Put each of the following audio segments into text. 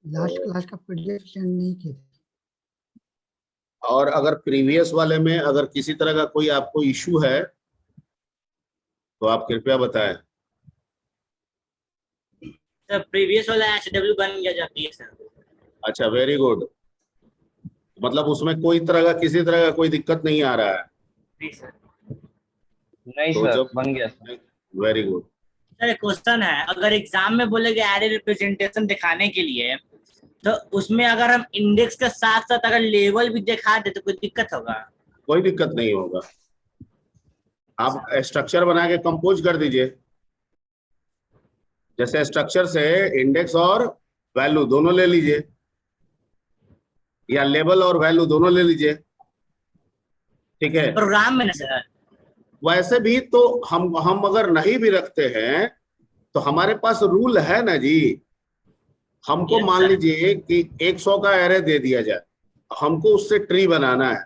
Last class का PDF send नहीं किया। और अगर प्रीवियस वाले में अगर किसी तरह का कोई आपको इशू है तो आप कृपया बताएं। सर प्रीवियस वाला एचडब्ल्यू बन गया जाती है सर। अच्छा, वेरी गुड। मतलब उसमें कोई तरह का किसी तरह का कोई दिक्कत नहीं आ रहा है? नहीं सर। नहीं तो सर, जब बन गया सर। Very good. सर एक क्वेश्चन है, अगर एग्जाम में बोलेगे एरे रिप्रेजेंटेशन दिखाने के लिए, तो उसमें अगर हम इंडेक्स के साथ साथ अगर लेवल भी दिखा दे तो कोई दिक्कत होगा? कोई दिक्कत नहीं होगा। आप स्ट्रक्चर बना के कंपोज कर दीजिए। जैसे स्ट्रक्चर से इंडेक्स और वैल्यू दोनों ले लीजिए, या लेबल और वैल्यू दोनों ले लीजिए। ठीक है, प्रोग्राम में ना सर। वैसे भी तो हम अगर नहीं भी रखते हैं तो हमारे पास रूल है ना जी। हमको Yes, मान sir. लीजिए कि 100 का एरे दे दिया जाए, हमको उससे ट्री बनाना है।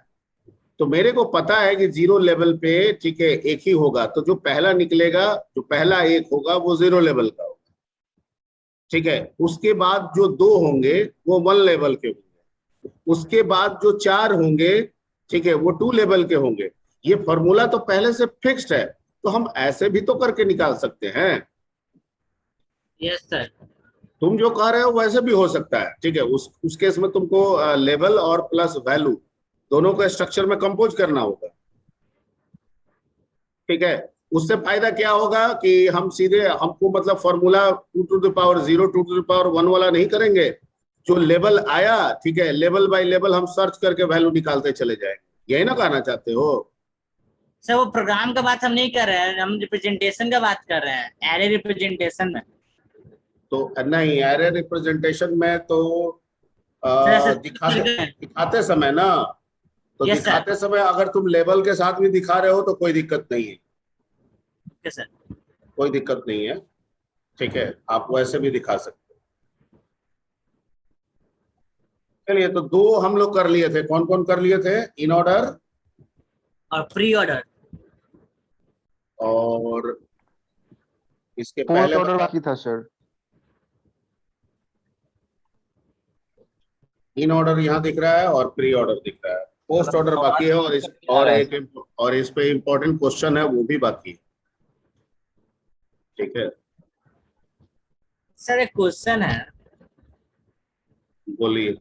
तो मेरे को पता है कि जीरो लेवल पे ठीक है एक ही होगा, तो जो पहला निकलेगा, जो पहला एक होगा वो जीरो लेवल का होगा। ठीक है, उसके बाद जो दो होंगे वो वन लेवल के होंगे, उसके बाद जो चार होंगे ठीक है वो टू लेवल के होंगे। ये फॉर्मूला तो पहले से फिक्स्ड है, तो हम ऐसे भी तो करके निकाल सकते हैं। Yes sir. तुम जो कह रहे हो वैसे भी हो सकता है। ठीक है, उस केस में तुमको लेवल और प्लस वैल्यू दोनों को स्ट्रक्चर में कंपोज करना होगा। ठीक है, उससे फायदा क्या होगा कि हम सीधे हमको मतलब formula 2 to the power 0 2 to the power 1 वाला नहीं करेंगे। जो लेवल आया ठीक है, लेवल बाय लेवल हम सर्च करके वैल्यू निकालते चले जाएंगे। यही ना कहना चाहते हो? सर वो प्रोग्राम का बात हम नहीं कर रहे हैं, हम रिप्रेजेंटेशन का बात कर रहे हैं, एरे रिप्रेजेंटेशन में। तो नहीं, एरे रिप्रेजेंटेशन में तो दिखाते समय ना, तो Yes, दिखाते समय अगर तुम लेवल के साथ भी दिखा रहे हो तो कोई दिक्कत नहीं है। Okay sir. कोई दिक्कत नहीं है। ठीक है, आप वैसे भी दिखा सकते हो। चलिए, तो दो हम लोग कर लिए थे। कौन कौन कर लिए थे? इन ऑर्डर और प्री ऑर्डर। और इसके पोस्ट पहले ऑर्डर बाकी था सर। इन ऑर्डर यहाँ दिख रहा है और प्री ऑर्डर दिख रहा है। पोस्ट ऑर्डर बाकी है, और इस पे इम्पोर्टेंट क्वेश्चन है वो भी बाकी है। ठीक है, सर एक क्वेश्चन है, बोलिए।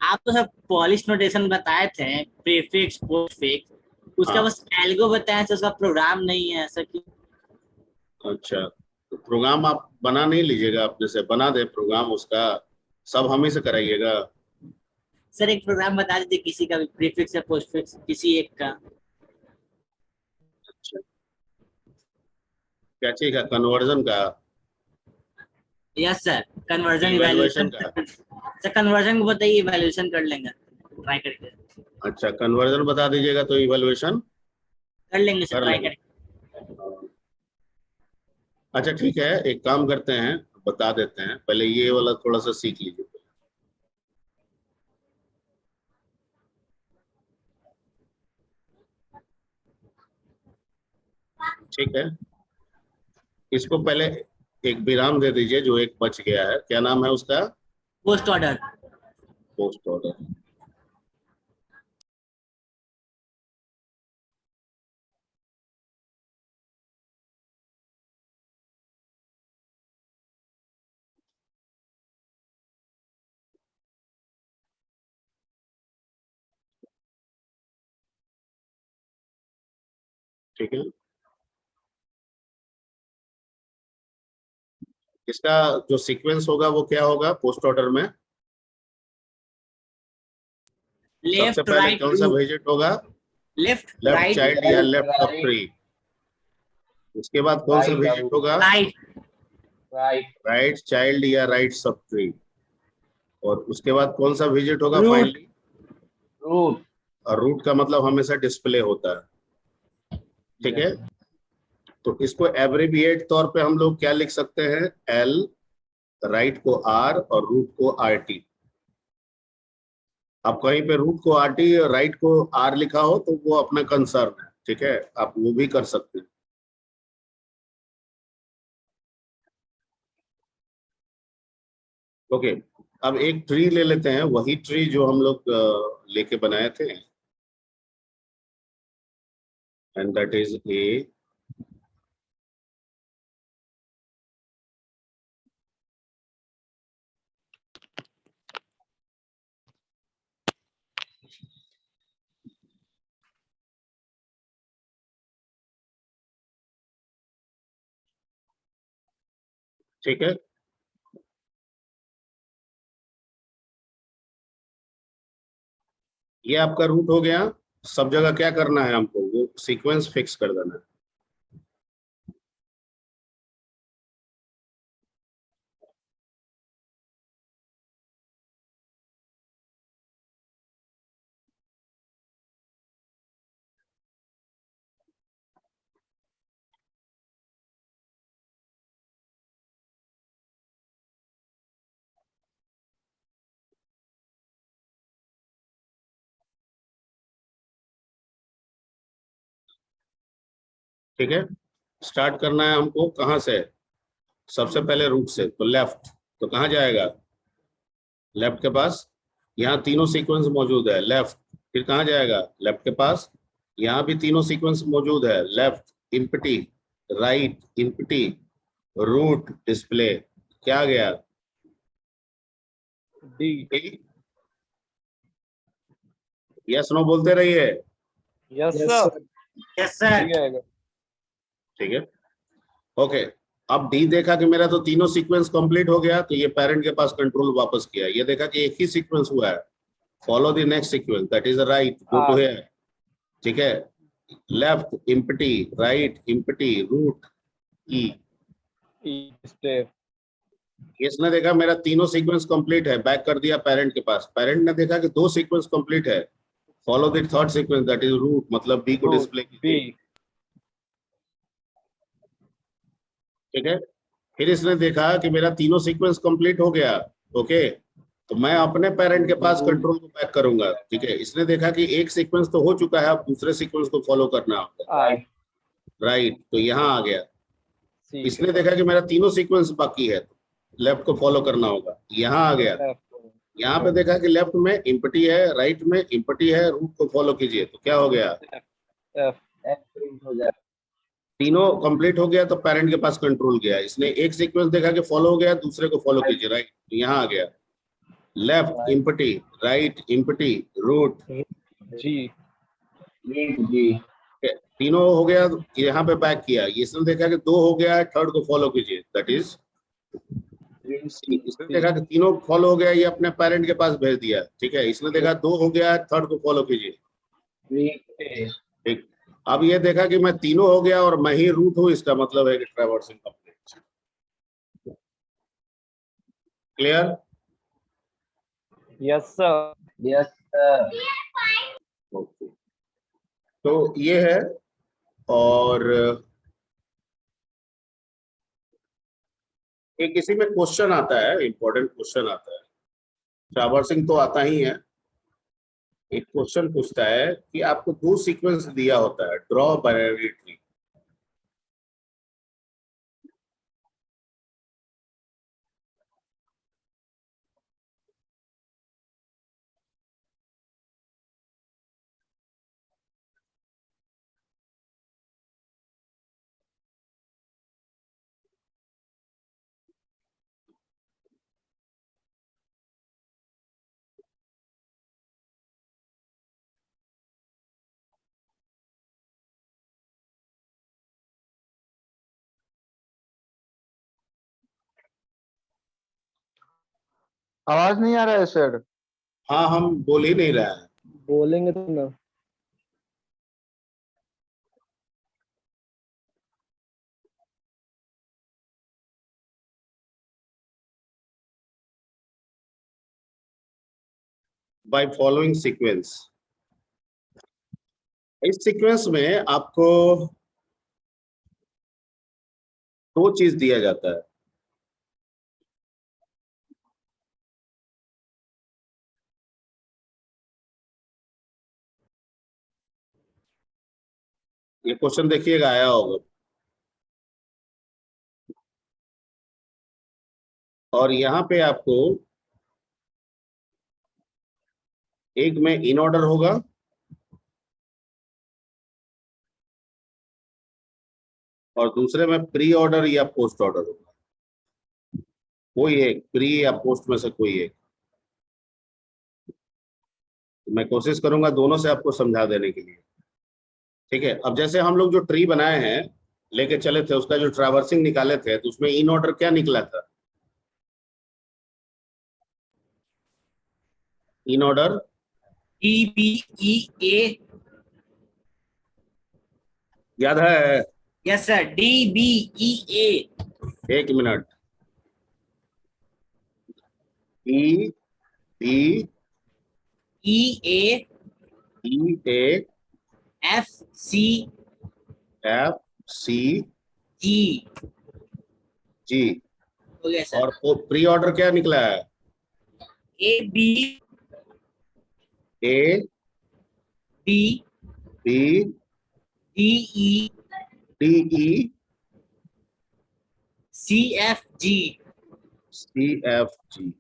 आप तो सर पॉलिश नोटेशन बताए थे, प्रीफिक्स पोस्टफिक्स, उसका हाँ। बस एल्गो बताया तो उसका प्रोग्राम नहीं है, ऐसा क्यों? अच्छा, तो प्रोग्राम आप बना नहीं लीजिएगा अपने से? बना दे प्रोग्राम उसका, सब हम ही से कराइएगा। सर एक प्रोग्राम बता दीजिए किसी का भी, प्रीफिक्स या पोस्टफिक्स किसी एक का। अच्छा, क्या चीज का? कन्वर्जन का? Yes sir, conversion evaluation evaluation. का? सर कन्वर्जन को बताइए, इवैल्यूएशन कर लेंगे ट्राई करके। अच्छा, कन्वर्जन बता दीजिएगा तो इवैल्यूएशन कर लेंगे सर, कर ट्राई लेंगे। करके। अच्छा ठीक है, एक काम करते हैं, बता देते हैं। पहले ये वाला थोड़ा सा सीख लीजिए। ठीक है, इसको पहले एक विराम दे दीजिए, जो एक बच गया है। क्या नाम है उसका? Post order. Post order. ठीक है, इसका जो सीक्वेंस होगा वो क्या होगा पोस्ट ऑर्डर में? सबसे लेफ्ट पहले राइट कौन सा विजिट होगा? लेफ्ट लेफ्ट राइट चाइल्ड या लेफ्ट सब ट्री। उसके बाद कौन सा विजिट होगा? राइट राइट राइट चाइल्ड या राइट सब ट्री। और उसके बाद कौन सा विजिट होगा Root. फाइनली? रूट। और रूट का मतलब हमेशा डिस्प्ले होता है। ठीक है, तो इसको एब्रिविएट तौर पे हम लोग क्या लिख सकते हैं? एल, राइट को आर और रूट को आर टी। अब कहीं पे रूट को आर टी और राइट को आर लिखा हो तो वो अपना कंसर्न है। ठीक है, आप वो भी कर सकते हैं। ओके, अब एक ट्री ले लेते हैं, वही ट्री जो हम लोग लेके बनाए थे, एंड दैट इज ए, ठीक है। ये आपका रूट हो गया। सब जगह क्या करना है हमको, वो सीक्वेंस फिक्स कर देना है। ठीक है, स्टार्ट करना है हमको कहाँ से, सबसे पहले रूट से, तो लेफ्ट, तो कहाँ जाएगा, लेफ्ट के पास, यहाँ तीनों सीक्वेंस मौजूद है, लेफ्ट, फिर कहाँ जाएगा, लेफ्ट के पास, यहाँ भी तीनों सीक्वेंस मौजूद है, left, empty, right, empty, root, display, क्या आ गया, D. यस नो बोलते रहिए। Yes, Yes, sir. sir. Yes sir. ठीक है। ठीक है, ओके। अब डी देखा कि मेरा तो तीनों सीक्वेंस कंप्लीट हो गया, तो ये पेरेंट के पास कंट्रोल वापस किया, ये देखा कि एक ही सीक्वेंस हुआ है, follow the next sequence, that is right, go to here, ठीक है, left, empty, right, empty, root, E. Display. इसने देखा मेरा तीनों सीक्वेंस कंप्लीट है, बैक कर दिया पेरेंट के पास, पेरेंट ने देखा कि दो सीक्वेंस कंप्लीट है, follow the third sequence, that is root, मतलब बी को Root. डिस्प्ले कीजिए, B. ठीक है। फिर इसने देखा कि मेरा तीनों सीक्वेंस कंप्लीट हो गया, ओके, तो मैं अपने पेरेंट के पास कंट्रोल को बैक करूंगा, ठीक है। इसने देखा कि एक सीक्वेंस तो हो चुका है, अब दूसरे सीक्वेंस को फॉलो करना होगा, I. राइट, तो यहाँ आ गया। C. इसने देखा कि मेरा तीनों सीक्वेंस बाकी है, लेफ्ट को फॉलो करना होगा, यहाँ आ गया। F. यहाँ पे देखा कि लेफ्ट में इम्पटी है, राइट में इम्पटी है, रूट को फॉलो कीजिए, तो क्या हो गया, F. F print हो जाए। तीनों कंप्लीट हो गया, तो पेरेंट के पास कंट्रोल गया, इसने एक सीक्वेंस देखा कि फॉलो हो गया, दूसरे को फॉलो कीजिए, राइट, तो यहाँ आ गया, left empty, right empty, root, G. G. तीनों हो गया, यहाँ पे बैक किया, इसने देखा कि दो हो गया है, थर्ड को फॉलो कीजिए, दैट इज सी। इसने देखा कि तीनों फॉलो हो गया, ये अपने पेरेंट के पास भेज दिया, ठीक है। इसने देखा दो हो गया है, थर्ड को फॉलो कीजिए, ठीक। अब ये देखा कि मैं तीनों हो गया और मैं ही रूट हूँ, इसका मतलब है कि traversing complete, clear. Yes, sir. Yes, sir. Okay, तो ये है, और एक इसी में क्वेश्चन आता है, इंपॉर्टेंट क्वेश्चन आता है, ट्रैवर्सिंग तो आता ही है, एक क्वेश्चन पूछता है कि आपको दो सीक्वेंस दिया होता है, ड्रॉ बाइनरी ट्री, आवाज नहीं आ रहा है सर। हाँ हम बोल ही नहीं रहे हैं, बोलेंगे तो ना। बाय फॉलोइंग सीक्वेंस, इस सीक्वेंस में आपको दो चीज दिया जाता है, ये क्वेश्चन देखिएगा आया होगा, और यहाँ पे आपको एक में इन ऑर्डर होगा और दूसरे में प्री ऑर्डर या पोस्ट ऑर्डर होगा। कोई एक, प्री या पोस्ट में से कोई एक। मैं कोशिश करूंगा दोनों से आपको समझा देने के लिए। ठीक है, अब जैसे हम लोग जो ट्री बनाए हैं, लेके चले थे, उसका जो ट्रैवर्सिंग निकाले थे, तो उसमें इन ऑर्डर क्या निकला था? In order DBEA। याद है? Yes sir, DBEA। एक मिनट। ई बी EA ई ए FC एफ सी G। जी। हो गया सर। और प्री ऑर्डर क्या निकला है? AB A B B DE D E CFG। C F G.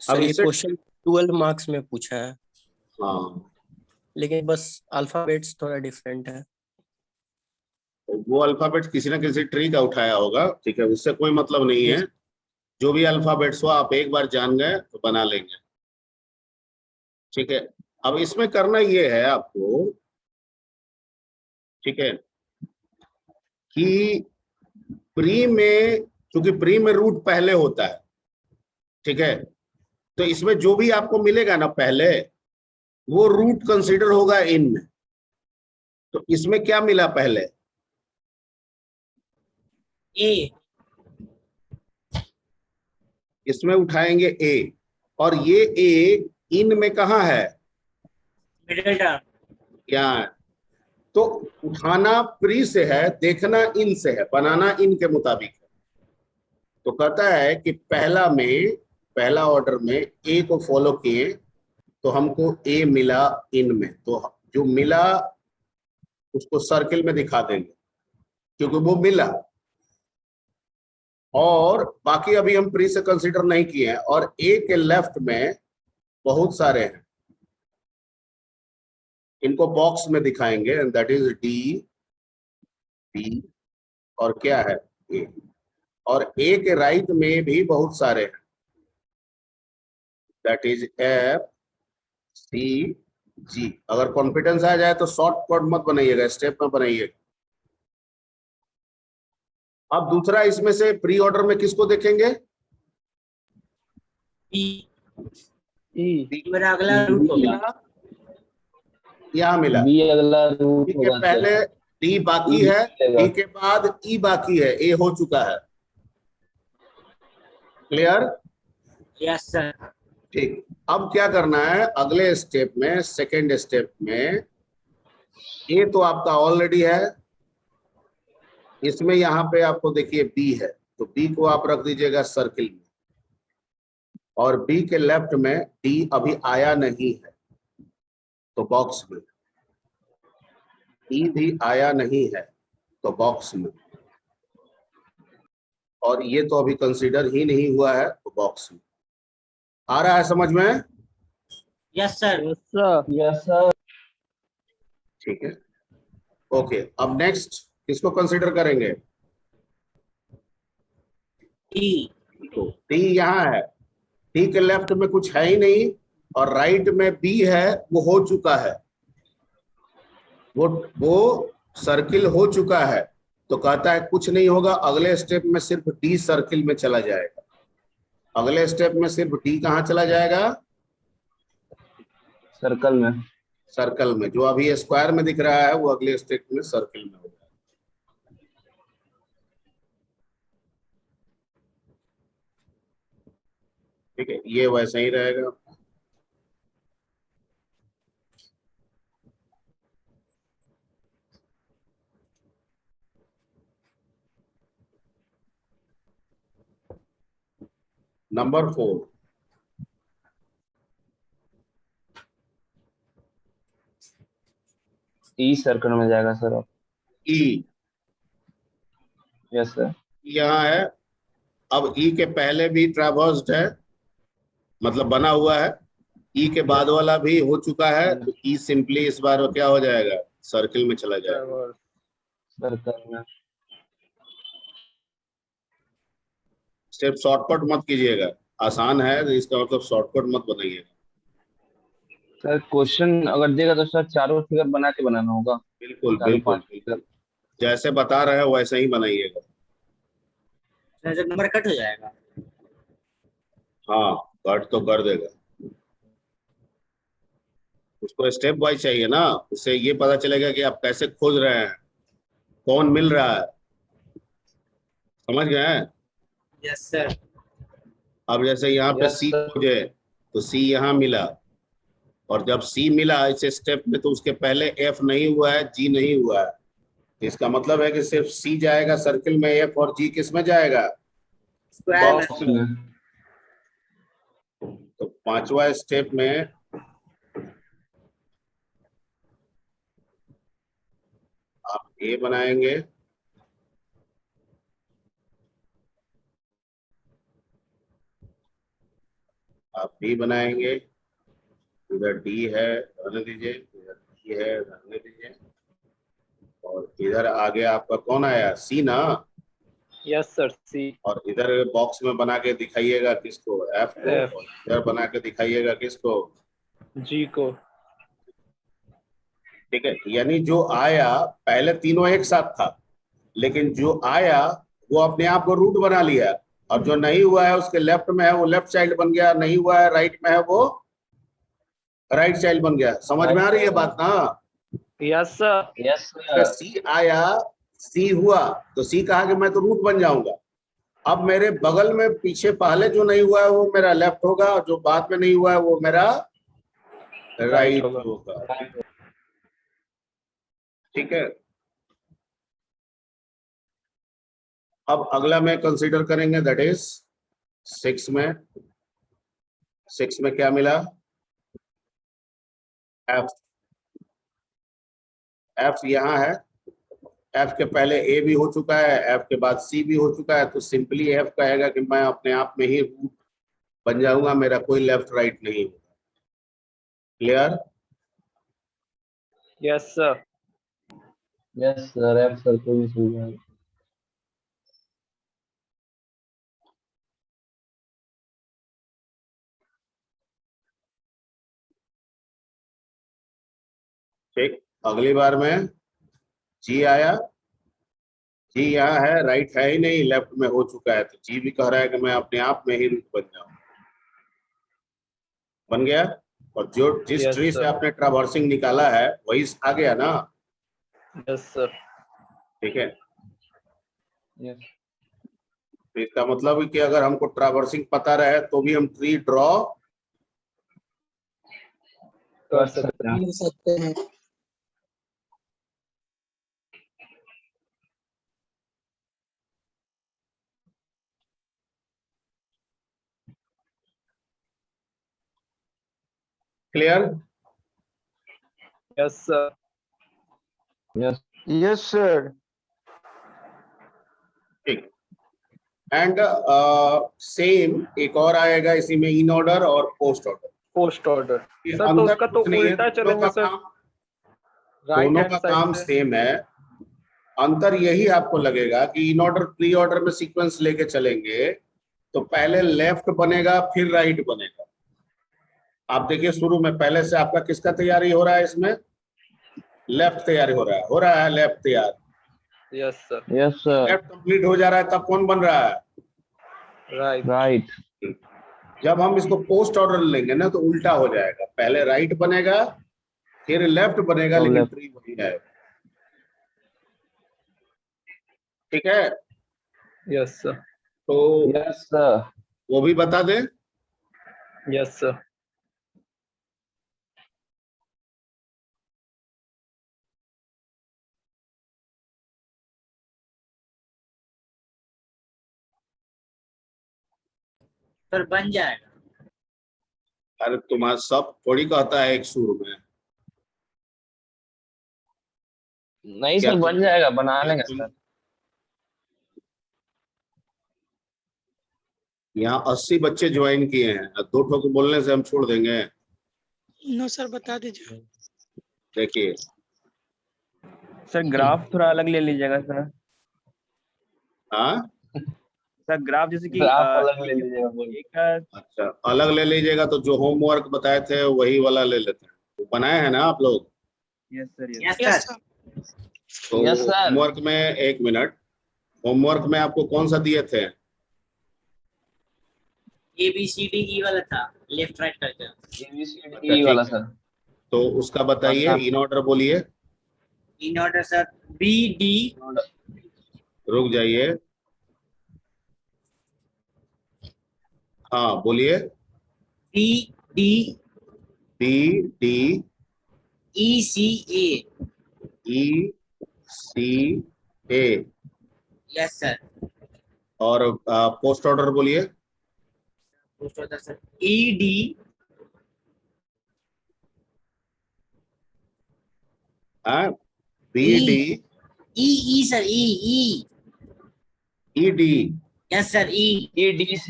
Sir अब ये इससे क्वेश्चन 12 मार्क्स में पूछा है, हाँ, लेकिन बस अल्फाबेट्स थोड़ा डिफरेंट है। वो अल्फाबेट किसी ना किसी ट्री का उठाया होगा। ठीक है, उससे कोई मतलब नहीं है। जो भी अल्फाबेट्स हो, आप एक बार जान गए तो बना लेंगे। ठीक है, अब इसमें करना ये है आपको, ठीक है, कि प्री में, क्योंकि प्री में रूट पहले होता है, ठीक है, तो इसमें जो भी आपको मिलेगा ना पहले, वो रूट कंसीडर होगा इन में। तो इसमें क्या मिला पहले? A। इसमें उठाएंगे ए, और ये ए इन में कहाँ है? Middle term. यहाँ है। तो उठाना प्री से है, देखना इन से है, बनाना इन के मुताबिक है। तो कहता है कि पहला ऑर्डर में ए को फॉलो किए तो हमको ए मिला इन में, तो जो मिला उसको सर्किल में दिखा देंगे क्योंकि वो मिला। और बाकी अभी हम प्री से कंसीडर नहीं किए हैं। और ए के लेफ्ट में बहुत सारे हैं, इनको बॉक्स में दिखाएंगे, and that is D B और क्या है ए। और ए के राइट में भी बहुत सारे हैं, दैट इज एफ सी जी। अगर कॉन्फिडेंस आ जाए तो शॉर्ट कट मत बनाइएगा, स्टेप में बनाइएगा। अब दूसरा, इसमें से प्री ऑर्डर में किसको देखेंगे? E। ई मेरा अगला रूट होगा। यहाँ मिला। बी अगला रूट डी के होगा पहले सर। डी बाकी है, डी के बाद ई बाकी है, ए हो चुका है। क्लियर? Yes sir. ठीक, अब क्या करना है अगले स्टेप में, सेकेंड स्टेप में? ए तो आपका ऑलरेडी है, इसमें यहाँ पे आपको देखिए बी है, तो बी को आप रख दीजिएगा सर्किल में। और बी के लेफ्ट में डी अभी आया नहीं है तो बॉक्स में। ई भी आया नहीं है तो बॉक्स में। और ये तो अभी कंसीडर ही नहीं हुआ है तो बॉक्स में। आ रहा है समझ में? Yes sir. Yes sir. ठीक है, ओके। अब नेक्स्ट किसको कंसीडर करेंगे? E। तो डी यहाँ है, डी के लेफ्ट में कुछ है ही नहीं, और राइट में बी है, वो हो चुका है, वो सर्किल हो चुका है। तो कहता है कुछ नहीं होगा, अगले स्टेप में सिर्फ डी सर्किल में चला जाएगा। अगले स्टेप में सिर्फ डी कहाँ चला जाएगा? सर्कल में। सर्कल में। जो अभी स्क्वायर में दिख रहा है वो अगले स्टेप में सर्किल में होगा। ठीक है, ये वैसा ही रहेगा। नंबर 4, ई सर्कल में जाएगा सर। ई। Yes sir. यहाँ है, अब ई के पहले भी ट्रैवर्स्ड है, मतलब बना हुआ है, ई के बाद वाला भी हो चुका है, तो ई सिंपली इस बार क्या हो जाएगा, सर्किल में चला जाएगा। सर्कल में। स्टेप शॉर्टकट मत कीजिएगा, आसान है तो इसका मतलब शॉर्टकट मत बनाइएगा। सर क्वेश्चन अगर देगा तो सर चारों फिगर बना के बनाना होगा। बिल्कुल चारों बिल्कुल पांच बिल्कुल, फिगर। जैसे बता रहे हैं वैसे ही बनाइएगा। जब नंबर कट हो जाएगा। हाँ, कट तो कर देगा, उसको स्टेप वाइज चाहिए ना, उससे ये पता चलेगा कि आप कैसे खोज रहे हैं, कौन मिल रहा है, समझ गए हैं? Yes sir. अब जैसे यहाँ पे यस सी सर। खोजे तो सी यहाँ मिला, और जब सी मिला इस स्टेप में तो उसके पहले एफ नहीं हुआ है, जी नहीं हुआ है, तो इसका मतलब है कि सिर्फ सी जाएगा सर्किल में, एफ और जी किस में जाएगा, स्क्वायर में। बॉक्स में। तो पांचवा स्टेप में आप ए बनाएंगे, आप बी बनाएंगे, इधर डी है रहने दीजिए, इधर डी है रहने दीजिए, और इधर आगे आपका कौन आया, सी ना, यस सर सी। और इधर बॉक्स में बना के दिखाइएगा किसको, एफ को, एफ। और इधर बना के दिखाइएगा किसको, जी को। ठीक है। यानी जो आया पहले तीनों एक साथ था, लेकिन जो आया वो अपने आप को रूट बना लिया, और जो नहीं हुआ है उसके लेफ्ट में है वो लेफ्ट चाइल्ड बन गया, नहीं हुआ है राइट में है वो राइट चाइल्ड बन गया। समझ में आ रही है बात ना? Yes sir. यस अगर सर। सी आया, सी हुआ, तो सी कहा कि मैं तो रूट बन जाऊंगा। अब मेरे बगल में पीछे पहले जो नहीं हुआ है वो मेरा लेफ्ट होगा, और जो बाद में नहीं हुआ है वो मेरा राइट राइट होगा। होगा, ठीक है। अब अगला में कंसीडर करेंगे, दैट इज 6 में। 6 में क्या मिला, एफ। एफ यहाँ है, एफ के पहले ए भी हो चुका है, एफ के बाद सी भी हो चुका है, तो सिंपली एफ कहेगा कि मैं अपने आप में ही रूट बन जाऊंगा, मेरा कोई लेफ्ट राइट नहीं होगा। Clear? Yes sir. Yes sir. F circle में चल जाएगा। ठीक, अगली बार में जी आया, जी यहाँ है, राइट है ही नहीं, लेफ्ट में हो चुका है, तो जी भी कह रहा है कि मैं अपने आप में ही रूट बन जाऊं, बन गया। और जो जिस यस ट्री से सर। आपने ट्रावर्सिंग निकाला है वही आ गया ना, यस सर। ठीक है। यस। तो इसका मतलब है कि अगर हमको ट्रावर्सिंग पता रहे तो भी हम ट्री ड्रॉ कर कर सकते सकते हैं। कर सकते हैं। Clear? Yes sir. Yes. Yes sir. ठीक। एंड सेम एक और आएगा इसी में, इन ऑर्डर और post order. Post order. Sir तो अंतर उसका तो कुछ नहीं है, उल्टा चलेंगे सर। राइट दोनों हैंड का साइड काम से। सेम है। अंतर यही आपको लगेगा कि इन ऑर्डर प्री ऑर्डर में सीक्वेंस लेके चलेंगे तो पहले लेफ्ट बनेगा फिर राइट बनेगा। आप देखिए शुरू में पहले से आपका किसका तैयारी हो रहा है, इसमें लेफ्ट तैयारी हो रहा है लेफ्ट तैयार। Yes sir. Yes sir. Left complete हो जा रहा है तब कौन बन रहा है, राइट। राइट। जब हम इसको पोस्ट ऑर्डर लेंगे ना तो उल्टा हो जाएगा, पहले राइट बनेगा फिर लेफ्ट बनेगा, तो लेकिन लेफ्ट। ट्री वही है, ठीक है। Yes sir. तो यस सर। वो भी बता दे। Yes sir. सर बन जाएगा। अरे तुम्हारा सब थोड़ी कहता है एक सुर में, नहीं क्या सर तुम बन जाएगा, बना क्या लेंगे तुम सर। यहाँ 80 बच्चे ज्वाइन किए हैं, अब 2 ठो को बोलने से हम छोड़ देंगे? नो सर, बता दीजिए। देखिए, सर ग्राफ थोड़ा अलग ले लीजिएगा सर। हाँ सर ग्राफ जैसे कि ग्राफ अलग ले लीजिएगा बोलिए। एक अच्छा, अलग ले लीजिएगा तो जो होमवर्क बताए थे वही वाला ले लेते हैं। वो बनाए हैं ना आप लोग? Yes sir yes yes yes sir. Sir. तो Yes, sir. होमवर्क में, एक मिनट, होमवर्क में आपको कौन सा दिए थे? ABCD वाला था, लेफ्ट राइट करके। ABCD वाला ठीक है। सर। तो उसका बताइए, इन ऑर्डर बोलिए। In order sir, BD। रुक जाइए, हाँ बोलिए। BD BD ECA। ECA। Yes sir. और पोस्ट ऑर्डर बोलिए। पोस्ट ऑर्डर सर, ED हाँ, BD EE sir, EE। ED yes sir, E। EDC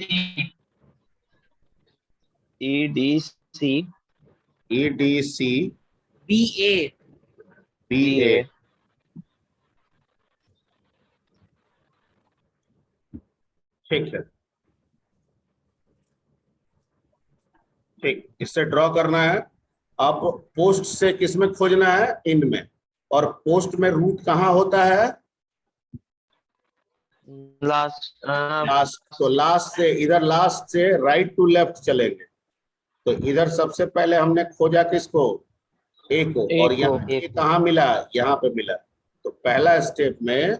EDC EDC BA। BA। ठीक है, ठीक, इससे ड्रॉ करना है। अब पोस्ट से किस में खोजना है? इन में। और पोस्ट में रूट कहाँ होता है? Last last. तो लास्ट से, इधर लास्ट से राइट टू लेफ्ट चलेंगे। तो इधर सबसे पहले हमने खोजा किसको? ए को। और यहाँ A ए कहाँ मिला? यहाँ पे मिला। तो पहला स्टेप में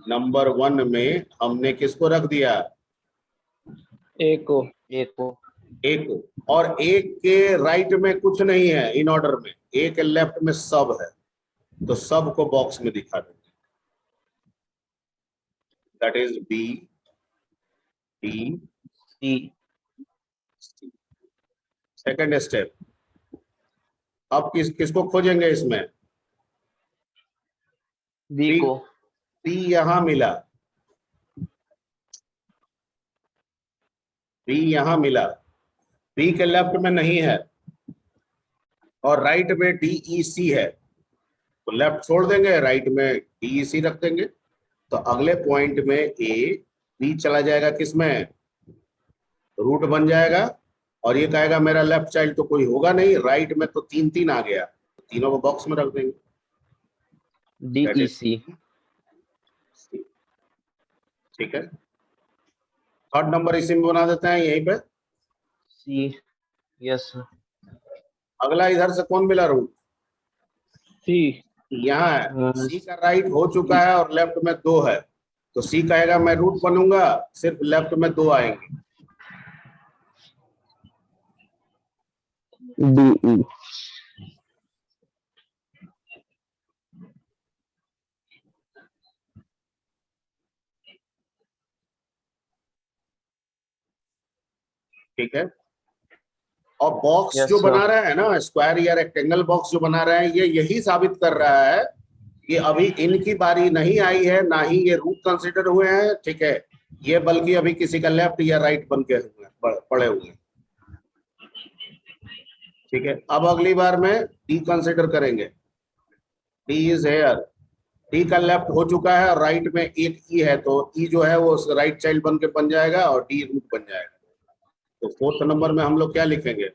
नंबर 1 में हमने किसको रख दिया? A को ए को। और एक के राइट में कुछ नहीं है इन ऑर्डर में, ए के लेफ्ट में सब है। तो सब को बॉक्स में दिखा देंगे। That is B D C C। Second step, अब किसको खोजेंगे इसमें? B को B यहां मिला, B यहां मिला, B के लेफ्ट में नहीं है और राइट में DEC है। तो लेफ्ट छोड़ देंगे, राइट में DEC रख देंगे। तो अगले पॉइंट में B चला जाएगा किसमें? रूट बन जाएगा। और ये कहेगा मेरा लेफ्ट चाइल्ड तो कोई होगा नहीं, राइट में तो 3 आ गया, तीनों को बॉक्स में रख देंगे। DEC ठीक है, थर्ड नंबर इसी में बना देते हैं यहीं पे। C यस अगला इधर से कौन मिला रूट? C यहाँ है। सी का राइट हो चुका है और लेफ्ट में 2 है। तो सी कहेगा मैं रूट बनूंगा, सिर्फ लेफ्ट में 2 आएंगे। DE ठीक है, और बॉक्स Yes, जो sir. बना रहे हैं ना, स्क्वायर या रेक्टेंगल बॉक्स जो बना रहे हैं, ये यही साबित कर रहा है कि अभी इनकी बारी नहीं आई है, ना ही ये रूट कंसिडर हुए हैं। ठीक है, ये बल्कि अभी किसी का लेफ्ट या राइट बन के पड़े हुए हैं। ठीक है, अब अगली बार में डी कंसिडर करेंगे। डी इज हेयर, डी का लेफ्ट हो चुका है और राइट में एक ई है, तो ई जो है वो राइट चाइल्ड बन के बन जाएगा और डी रूट बन जाएगा। तो फोर्थ नंबर में हम लोग क्या लिखेंगे?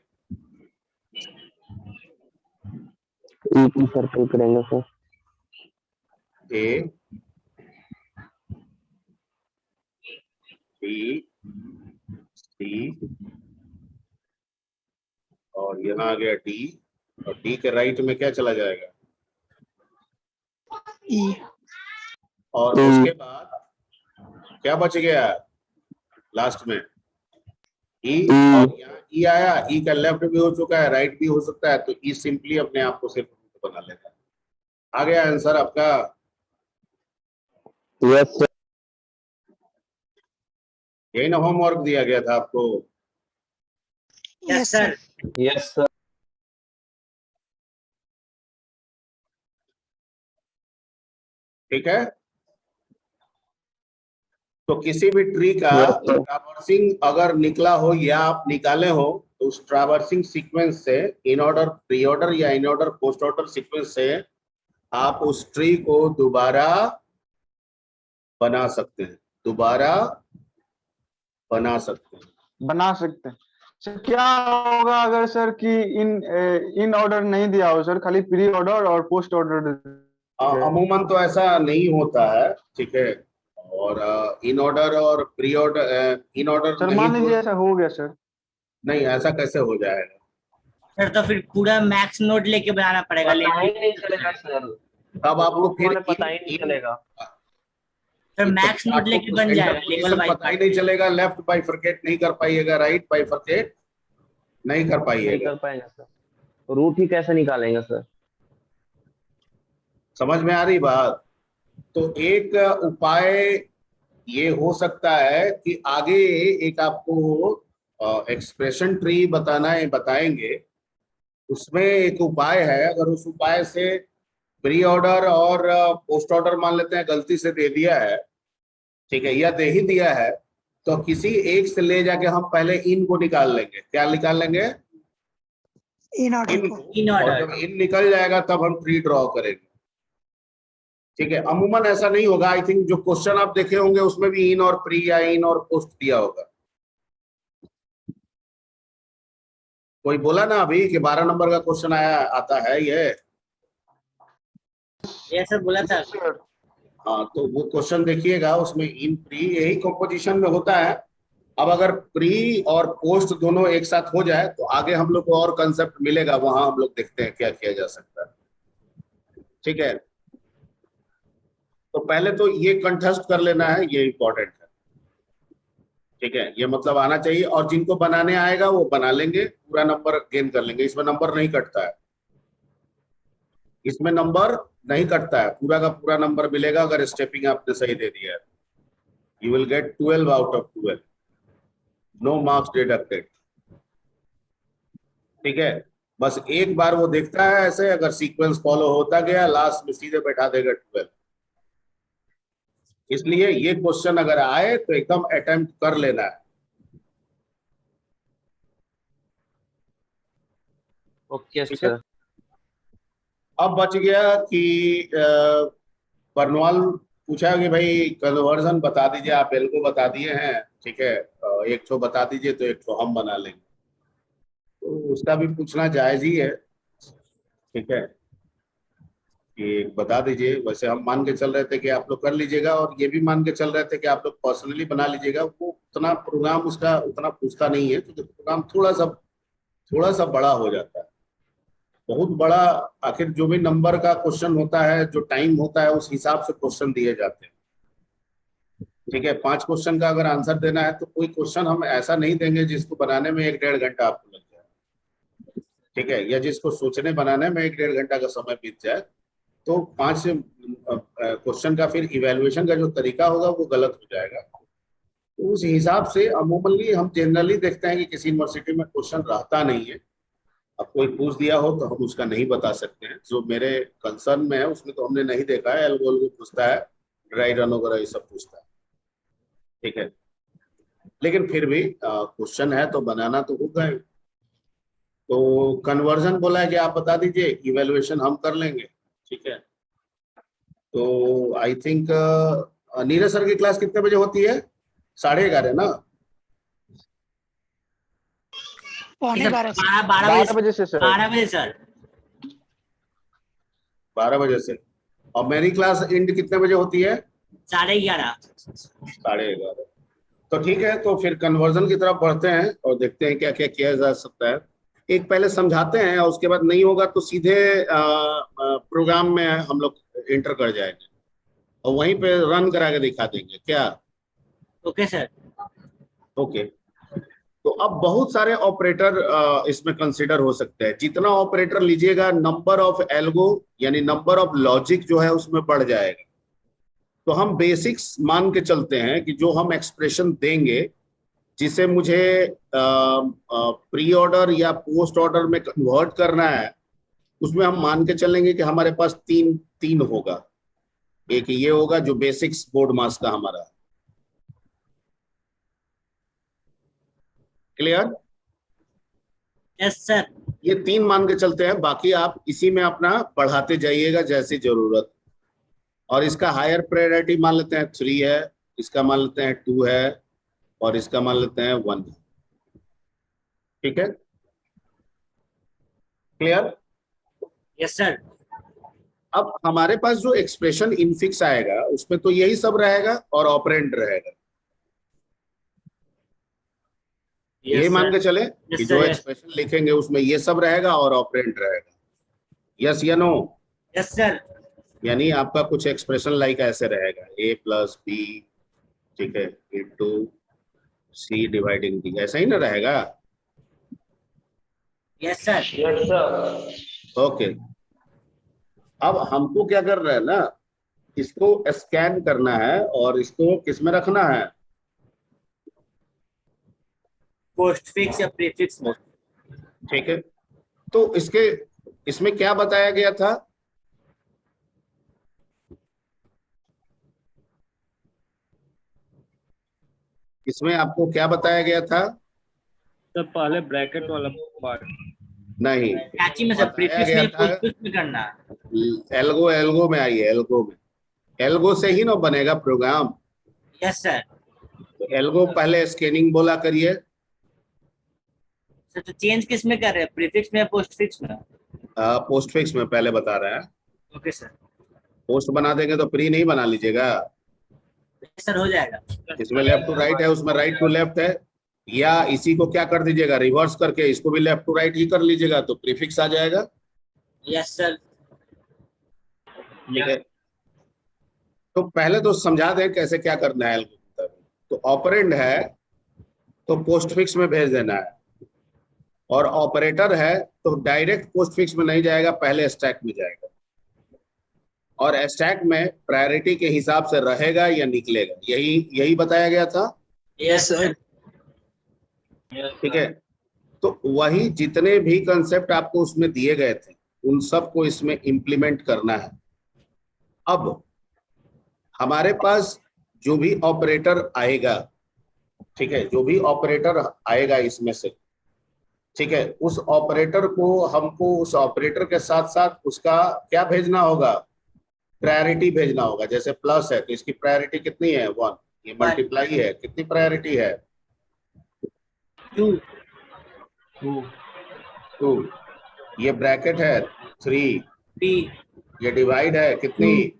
E की सर्कल करेंगे सर। ए बी सी और यहाँ आ गया डी, और डी के राइट में क्या चला जाएगा? ई। और उसके बाद क्या बच गया लास्ट में? ई। और यहाँ ई आया, ई का लेफ्ट भी हो चुका है, राइट भी हो सकता है, तो ई सिंपली अपने आप को सिर्फ बना लेगा। आ गया आंसर आपका? Yes sir. यही ना होमवर्क दिया गया था आपको? Yes sir. Yes sir. ठीक है, तो किसी भी ट्री का Yes, sir. ट्रैवर्सिंग अगर निकला हो या आप निकाले हो तो उस ट्रैवर्सिंग सीक्वेंस से इन ऑर्डर, प्री ऑर्डर या in order, post order sequence से आप उस ट्री को दोबारा बना सकते हैं, दोबारा बना सकते हैं। बना सकते हैं सर। क्या होगा अगर सर कि इन ऑर्डर नहीं दिया हो सर, खाली प्री ऑर्डर और पोस्ट ऑर्डर? अमूमन तो ऐसा नहीं होता है, ठीक है। और इन ऑर्डर और pre order, in order sir मान लीजिए ऐसा हो गया सर। नहीं, ऐसा कैसे हो जाएगा सर? तो फिर पूरा मैक्स नोड लेके बनाना पड़ेगा। पता ही नहीं चलेगा सर, तब आपको फिर पता ही नहीं चलेगा सर मैक्स नोड लेके बन जाएगा लेवल वाइज। पता ही नहीं चलेगा, लेफ्ट बाइफरकेट नहीं कर पाइएगा, राइट बाइफरकेट नहीं कर नहीं पाइएगा। कर पाएंगे सर। रूट ही कैसे निकालेंगे सर? समझ में आ रही बात? तो एक उपाय ये हो सकता है कि आगे एक आपको एक्सप्रेशन ट्री बताएंगे, उसमें एक उपाय है। अगर उस उपाय से प्री ऑर्डर और पोस्ट ऑर्डर मान लेते हैं गलती से दे दिया है, ठीक है, या दे ही दिया है, तो किसी एक से ले जाके हम पहले इन को निकाल लेंगे। क्या निकाल लेंगे? इन ऑर्डर इन को। को। इन और ऑर्डर। जब इन निकल जाएगा तब हम ट्री ड्रॉ करेंगे, ठीक है। अमूमन ऐसा नहीं होगा। आई थिंक जो क्वेश्चन आप देखे होंगे उसमें भी इन और प्री या इन और पोस्ट दिया होगा। कोई बोला ना अभी कि 12 नंबर का क्वेश्चन आता है ये? सर बोला था। हाँ, तो वो क्वेश्चन देखिएगा, उसमें इन प्री यही कंपोजिशन में होता है। अब अगर प्री और पोस्ट दोनों एक साथ हो जाए तो आगे हम लोग को और कंसेप्ट मिलेगा, वहां हम लोग देखते हैं क्या किया जा सकता है, ठीक है। तो पहले तो ये कंठस्थ कर लेना है, ये इंपॉर्टेंट है, ठीक है। ये मतलब आना चाहिए, और जिनको बनाने आएगा वो बना लेंगे, पूरा नंबर गेन कर लेंगे। इसमें नंबर नहीं कटता है, इसमें नंबर नहीं कटता है, पूरा का पूरा नंबर मिलेगा अगर स्टेपिंग आपने सही दे दिया है। You will get 12 out of 12, no marks deducted, ठीक है। बस एक बार वो देखता है ऐसे, अगर सीक्वेंस फॉलो होता गया लास्ट में सीधे बैठा देगा 12। इसलिए ये क्वेश्चन अगर आए तो एकदम अटेम्प्ट कर लेना है। ओके ठीक है। सर। अब बच गया कि बर्नवाल पूछा कि भाई कन्वर्जन बता दीजिए, आप एल को बता दिए हैं, ठीक है, एक ठो बता दीजिए तो एक ठो हम बना लेंगे। तो उसका भी पूछना जायज ही है, ठीक है, कि बता दीजिए। वैसे हम मान के चल रहे थे कि आप लोग कर लीजिएगा, और ये भी मान के चल रहे थे कि आप लोग पर्सनली बना लीजिएगा। वो उतना प्रोग्राम उसका उतना पूछता नहीं है, क्योंकि प्रोग्राम थोड़ा सा बड़ा हो जाता है, बहुत बड़ा। आखिर जो भी नंबर का क्वेश्चन होता है, जो टाइम होता है, उस हिसाब से क्वेश्चन दिए जाते हैं, ठीक है। 5 क्वेश्चन का अगर आंसर देना है तो कोई क्वेश्चन हम ऐसा नहीं देंगे जिसको बनाने में 1-1.5 घंटा आपको लग जाए, ठीक है, या जिसको सोचने बनाने में 1-1.5 घंटा का समय बीत जाए। तो 5 क्वेश्चन का फिर इवेल्युएशन का जो तरीका होगा वो गलत हो जाएगा। तो उस हिसाब से अमूमनली हम जनरली देखते हैं कि किसी यूनिवर्सिटी में क्वेश्चन रहता नहीं है। अब कोई पूछ दिया हो तो हम उसका नहीं बता सकते हैं। जो मेरे कंसर्न में है उसमें तो हमने नहीं देखा है, एल्गोरिथम पूछता है, ड्राई रन वगैरह ये सब पूछता है, ठीक है। लेकिन फिर भी क्वेश्चन है तो बनाना तो होगा ही। तो कन्वर्जन बोला है कि आप बता दीजिए, इवेल्युएशन हम कर लेंगे, ठीक है। तो आई थिंक नीरज सर की क्लास कितने बजे होती है? 11:30 ना? 11:15 से। 12 बजे से सर। 12 बजे सर। 12 बजे से। और मेरी क्लास एंड कितने बजे होती है? 11:30। 11:30। तो ठीक है, तो फिर कन्वर्जन की तरफ बढ़ते हैं और देखते हैं क्या क्या किया जा सकता है। एक पहले समझाते हैं, और उसके बाद नहीं होगा तो सीधे प्रोग्राम में हम लोग एंटर कर जाएंगे और वहीं पे रन करा के दिखा देंगे। क्या? Okay sir. ओके। तो अब बहुत सारे ऑपरेटर इसमें कंसीडर हो सकते हैं। जितना ऑपरेटर लीजिएगा, नंबर ऑफ एल्गो यानी नंबर ऑफ लॉजिक जो है उसमें बढ़ जाएगा। तो हम बेसिक्स मान के चलते हैं कि जो हम एक्सप्रेशन देंगे, जिसे मुझे प्री ऑर्डर या पोस्ट ऑर्डर में कन्वर्ट करना है, उसमें हम मान के चलेंगे कि हमारे पास तीन होगा। एक ये होगा जो बेसिक्स बोर्ड मास का हमारा, क्लियर? Yes sir. ये 3 मान के चलते हैं, बाकी आप इसी में अपना बढ़ाते जाइएगा जैसी जरूरत। और इसका हायर प्रायोरिटी मान लेते हैं 3 है, इसका मान लेते हैं 2 है, और इसका मान लेते हैं 1 है। ठीक है, क्लियर? Yes sir. अब हमारे पास जो एक्सप्रेशन इनफिक्स आएगा उसमें तो यही सब रहेगा और ऑपरेंड रहेगा। यही मान के चले कि जो एक्सप्रेशन लिखेंगे उसमें ये सब रहेगा और ऑपरेंड रहेगा। यस या नो? Yes sir. यानी आपका कुछ एक्सप्रेशन लाइक ऐसे रहेगा a प्लस बी, ठीक है, इंटू सी डिवाइडिंग डी, ऐसा ही ना रहेगा? Yes sir. Yes sir. Okay, अब हमको क्या कर रहे हैं ना, इसको स्कैन करना है और इसको किस में रखना है? पोस्टफिक्स या प्रीफिक्स में। ठीक है, तो इसमें क्या बताया गया था? इसमें आपको क्या बताया गया था? सर पहले ब्रैकेट वाला पार्ट। नहीं, कैची में सर, बताया प्रीफिक्स गया में था पोस्टफिक्स में करना है। एल्गो में आइए, एल्गो में, एल्गो से ही ना बनेगा प्रोग्राम। Yes sir. तो एल्गो पहले स्कैनिंग बोला करिए। सर तो चेंज किस में कर रहे हैं, प्रीफिक्स में या पोस्टफिक्स में? पोस्टफिक्स में पहले बता रहा है। Okay sir. पोस्ट बना देंगे तो प्री नहीं बना लीजिएगा। सर हो जाएगा। इसमें लेफ्ट टू राइट है, उसमें राइट टू लेफ्ट है, या इसी को क्या कर दीजिएगा, रिवर्स करके इसको भी लेफ्ट टू राइट ही कर लीजिएगा तो प्रीफिक्स आ जाएगा। Yes sir. ठीक है, तो पहले तो समझा दें कैसे क्या करना है। तो ऑपरेंड है तो पोस्टफिक्स में भेज देना है, और ऑपरेटर है तो डायरेक्ट पोस्टफिक्स में नहीं जाएगा, पहले स्टैक में जाएगा, और स्टैक में प्रायोरिटी के हिसाब से रहेगा या निकलेगा, यही बताया गया था। Yes sir. ठीक है, तो वही जितने भी कंसेप्ट आपको उसमें दिए गए थे उन सबको इसमें इंप्लीमेंट करना है। अब हमारे पास जो भी ऑपरेटर आएगा, ठीक है, जो भी ऑपरेटर आएगा इसमें से, ठीक है, उस ऑपरेटर को हमको उस ऑपरेटर के साथ साथ उसका क्या भेजना होगा, प्रायोरिटी भेजना होगा। जैसे प्लस है तो इसकी प्रायोरिटी कितनी है, 1। ये मल्टीप्लाई है, कितनी प्रायोरिटी है, 2। 2। ये ब्रैकेट है 3। 3। ये डिवाइड है कितनी,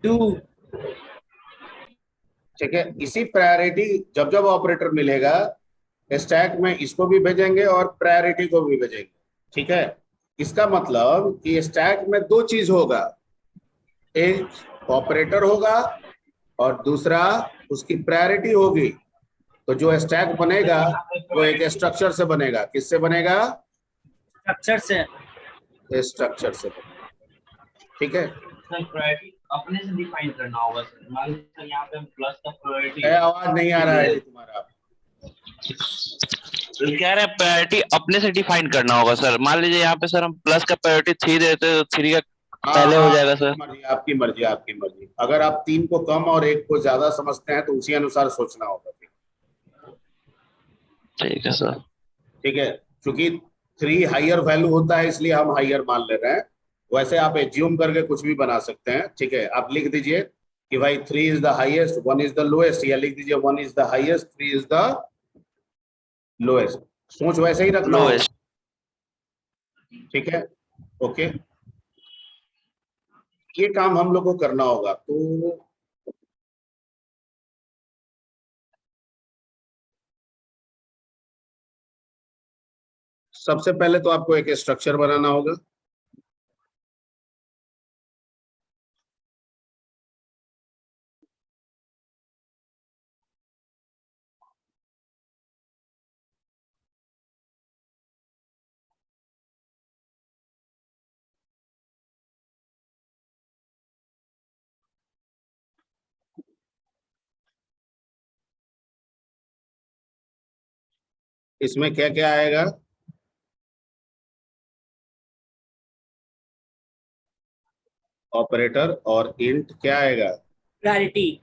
2। ठीक है। इसी प्रायोरिटी जब जब ऑपरेटर मिलेगा स्टैक में इसको भी भेजेंगे और प्रायोरिटी को भी भेजेंगे। ठीक है, इसका मतलब कि स्टैक में 2 चीज होगा, एक ऑपरेटर होगा और दूसरा उसकी प्रायोरिटी होगी। तो जो स्टैक बनेगा वो एक स्ट्रक्चर से बनेगा। किससे बनेगा, स्ट्रक्चर से। स्ट्रक्चर से बनेगा। ठीक है, सर प्रायोरिटी अपने से डिफाइन करना होगा सर। मान लीजिए सर यहाँ पे हम प्लस का प्रायोरिटी आवाज नहीं आ रहा है तुम्हारा। कह रहे हैं प्रायोरिटी अपने से डिफाइन करना होगा सर। मान लीजिए यहाँ पे सर हम प्लस का प्रायोरिटी 3 देते तो 3 का पहले हो जाएगा सर। आपकी मर्जी, आपकी मर्जी। अगर आप 3 को कम और 1 को ज्यादा समझते हैं तो उसी अनुसार सोचना होगा। ठीक है सर। ठीक है, क्योंकि 3 हायर वैल्यू होता है इसलिए हम हायर मान ले रहे हैं। वैसे आप एज्यूम करके कुछ भी बना सकते हैं। ठीक है, आप लिख दीजिए कि भाई 3 is the highest, 1 is the lowest, या लिख दीजिए 1 is the highest, 3 is the lowest. सोच वैसे ही रखना होगा। ठीक है, ओके, ये काम हम लोग को करना होगा। तो सबसे पहले तो आपको एक स्ट्रक्चर बनाना होगा। इसमें क्या क्या आएगा, ऑपरेटर और इंट क्या आएगा, प्रायोरिटी।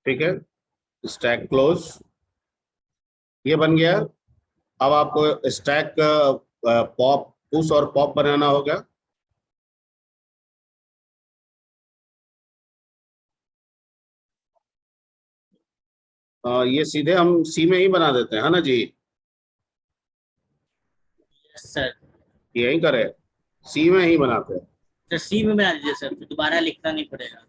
ठीक है, स्टैक क्लोज, ये बन गया। अब आपको स्टैक पॉप, पुश और पॉप बनाना होगा। ये सीधे हम सी में ही बना देते हैं, है ना जी? सर यही करें, सी में ही बनाते हैं। सर सी में बना दीजिए सर, फिर दोबारा लिखना नहीं पड़ेगा।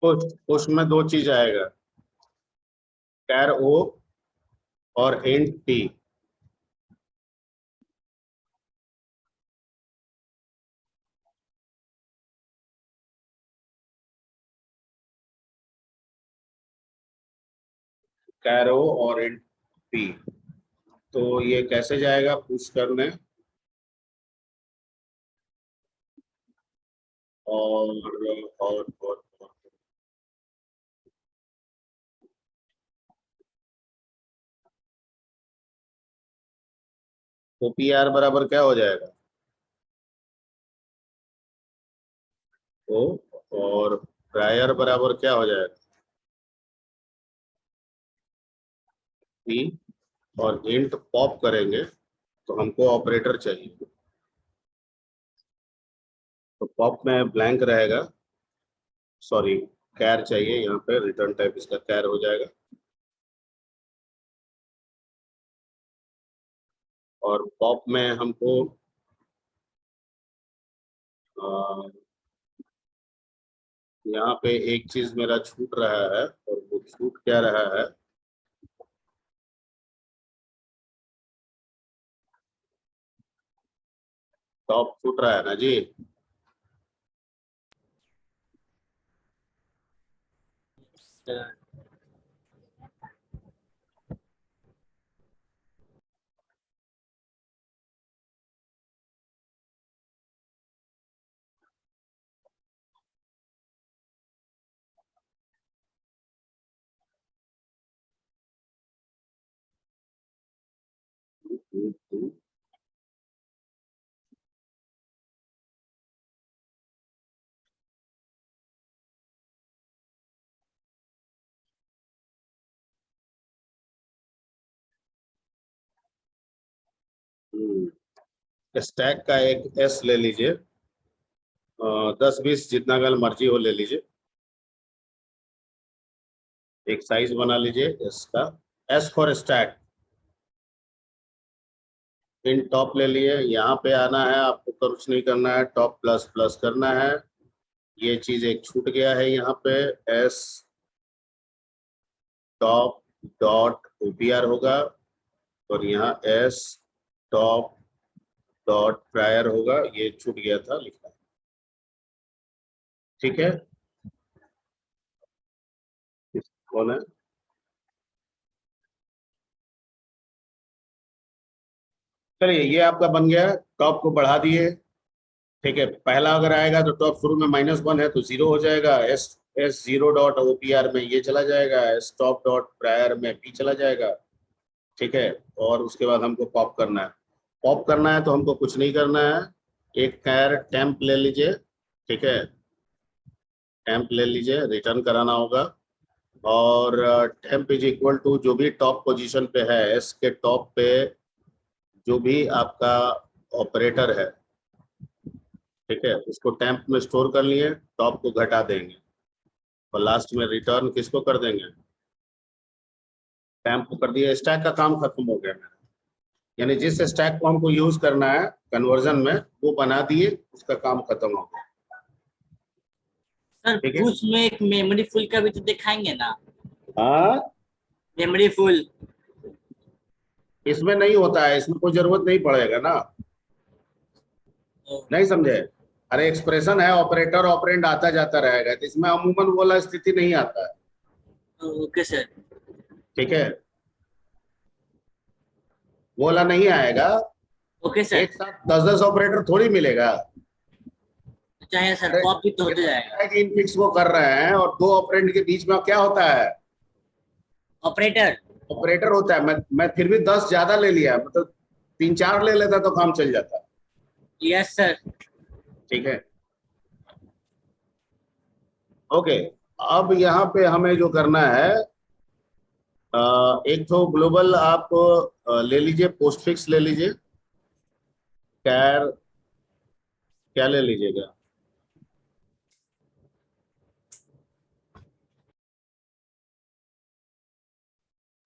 पुश में दो चीज आएगा, कैर ओ और इंट टी। कैर ओ और इंट पी। तो ये कैसे जाएगा पुश करने, और तो पी आर बराबर क्या हो जाएगा, ओ, और प्रायर बराबर क्या हो जाएगा, पी, और इंट पॉप करेंगे तो हमको ऑपरेटर चाहिए। तो पॉप में ब्लैंक रहेगा, सॉरी कैर चाहिए, यहाँ पे रिटर्न टाइप इसका कैर हो जाएगा। और पॉप में हमको यहाँ पे एक चीज मेरा छूट रहा है, और वो छूट क्या रहा है, टॉप छूट रहा है ना जी? स्टैक का एक एस ले लीजिए, 10-20 जितना गल मर्जी हो ले लीजिए। एक साइज बना लीजिए इसका, S for stack. In top ले लिए, यहाँ पे आना है आपको, कुछ नहीं करना है, टॉप प्लस प्लस करना है। ये चीज एक छूट गया है यहाँ पे, एस टॉप डॉट ओपीआर होगा, और यहाँ एस टॉप डॉट प्रायर होगा, ये छूट गया था लिखना। ठीक है, कौन है? चलिए ये आपका बन गया, टॉप को बढ़ा दिए। ठीक है, पहला अगर आएगा तो टॉप शुरू में -1 है तो 0 हो जाएगा, एस एस 0 डॉट ओपीआर में ये चला जाएगा, एस टॉप डॉट प्रायर में पी चला जाएगा। ठीक है, और उसके बाद हमको पॉप करना है। पॉप करना है तो हमको कुछ नहीं करना है, एक कैर टेम्प ले लीजिए। ठीक है, टेम्प ले लीजिए, रिटर्न कराना होगा। और टेम्प इज इक्वल टू जो भी टॉप पोजीशन पे है, एस के टॉप पे जो भी आपका ऑपरेटर है, ठीक है, उसको टेम्प में स्टोर कर लिए, टॉप को घटा देंगे और लास्ट में रिटर्न किसको कर देंगे, टेम्प को कर दिया। स्टैक का काम खत्म हो गया मेरा, यानी जिस स्टैक को हमको यूज करना है कन्वर्जन में वो बना दिए, उसका काम खत्म हो गया। सर ठीक है। बूस्ट में एक मेमोरी फुल का भी तो दिखाएंगे ना, हाँ, मेमोरी फुल। इसमें नहीं होता है, इसमें कोई जरूरत नहीं पड़ेगा ना, नहीं समझे। अरे एक्सप्रेशन है, ऑपरेटर ऑपरेंड आता जाता रहेगा, तो इसमें अमूमन वो वाला स्थिति नहीं आता है। Okay sir. ठीक है, वो वाला नहीं आएगा। Okay sir. एक साथ 10-10 ऑपरेटर थोड़ी मिलेगा। चाहे सर कॉपी तो होते जाएगा। इनफिक्स वो कर रहे हैं और दो ऑपरेंड के बीच में क्या होता है, ऑपरेटर। ऑपरेटर होता है। मैं फिर भी 10 ज्यादा ले लिया, मतलब 3-4 ले लेता तो काम चल जाता। Yes sir. ठीक है, ओके। अब यहाँ पे हमें जो करना है, एक तो ग्लोबल आप ले लीजिए, पोस्ट फिक्स ले लीजिए, कैर क्या ले लीजिएगा,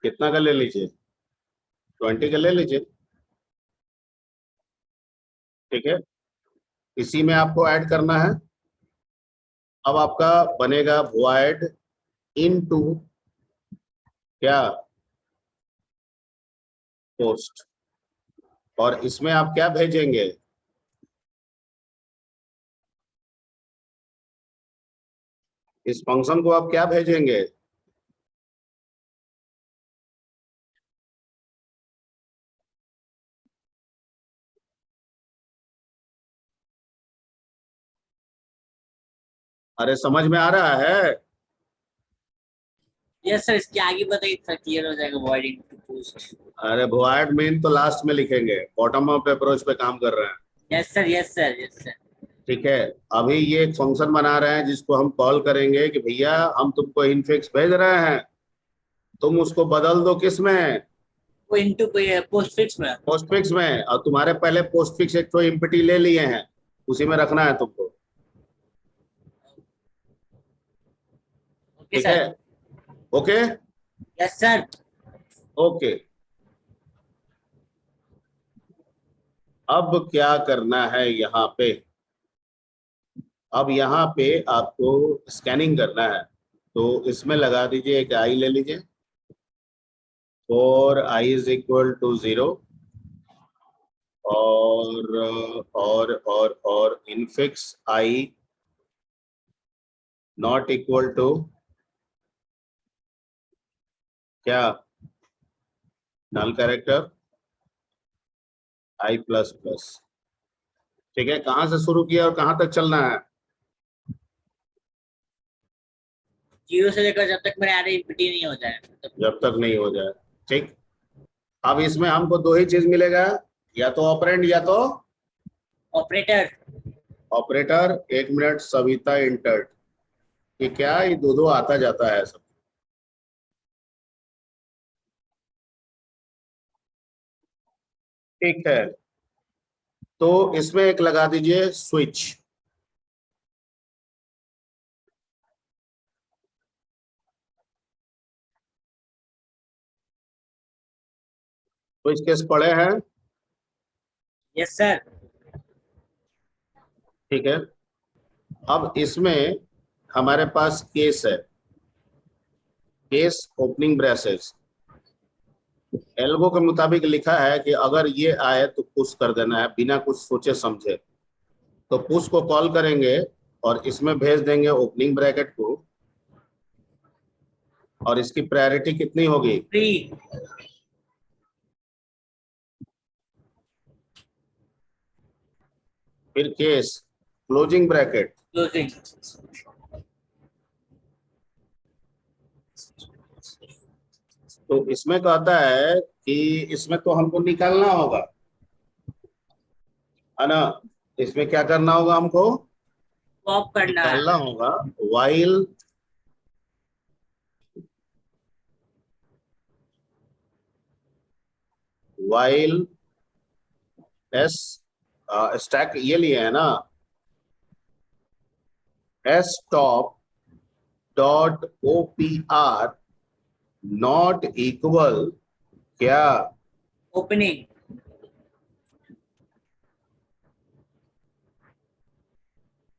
कितना का ले लीजिए, 20 का ले लीजिए। ठीक है, इसी में आपको ऐड करना है। अब आपका बनेगा वॉइड इनटू क्या, पोस्ट, और इसमें आप क्या भेजेंगे, इस फंक्शन को आप क्या भेजेंगे, अरे समझ में आ रहा है। यस सर, इसके आगे बताइए सर, क्लियर हो जाएगा। Void into post. अरे वॉइड मेन तो लास्ट में लिखेंगे, बॉटम अप अप्रोच पे काम कर रहे हैं। Yes sir, yes sir, yes sir. ठीक है, अभी ये एक फंक्शन बना रहे हैं जिसको हम कॉल करेंगे कि भैया हम तुमको इनफिक्स भेज रहे हैं, तुम उसको बदल दो किस में, वो इनटू पोस्ट फिक्स में। पोस्ट फिक्स में। और तुम्हारे पहले पोस्ट फिक्स एक तो इम्पिटी ले लिए हैं, उसी में रखना है तुमको। ओके ठीक है, sir. Okay yes sir. Okay. अब क्या करना है यहाँ पे, अब यहाँ पे आपको स्कैनिंग करना है, तो इसमें लगा दीजिए एक आई ले लीजिए, और आई इज इक्वल टू 0, और infix I not equal to क्या, null character I plus plus. ठीक है, कहां से शुरू किया और कहां तक चलना है, 0 से लेकर जब तक मेरा एरे इम्पिटी नहीं हो जाए। जब तक नहीं हो जाए। ठीक, अब इसमें हमको दो ही चीज मिलेगा, या तो ऑपरेंड या तो operator. Operator. 1 minute, Savita entered, ये क्या, ये दो आता जाता है सब। ठीक है, तो इसमें एक लगा दीजिए स्विच। स्विच केस पढ़े हैं। Yes sir. ठीक है, अब इसमें हमारे पास केस है, केस ओपनिंग ब्रेसेस। एल्गो के मुताबिक लिखा है कि अगर ये आए तो पुश कर देना है बिना कुछ सोचे समझे। तो पुश को कॉल करेंगे और इसमें भेज देंगे ओपनिंग ब्रैकेट को, और इसकी प्रायोरिटी कितनी होगी, 3। फिर केस क्लोजिंग ब्रैकेट। क्लोजिंग। तो इसमें कहता है कि इसमें तो हमको निकालना होगा, है ना। इसमें क्या करना होगा, हमको पॉप करना है। निकालना होगा वाइल एस स्टैक ये लिए है ना, S top dot OPR not equal क्या? ओपनिंग।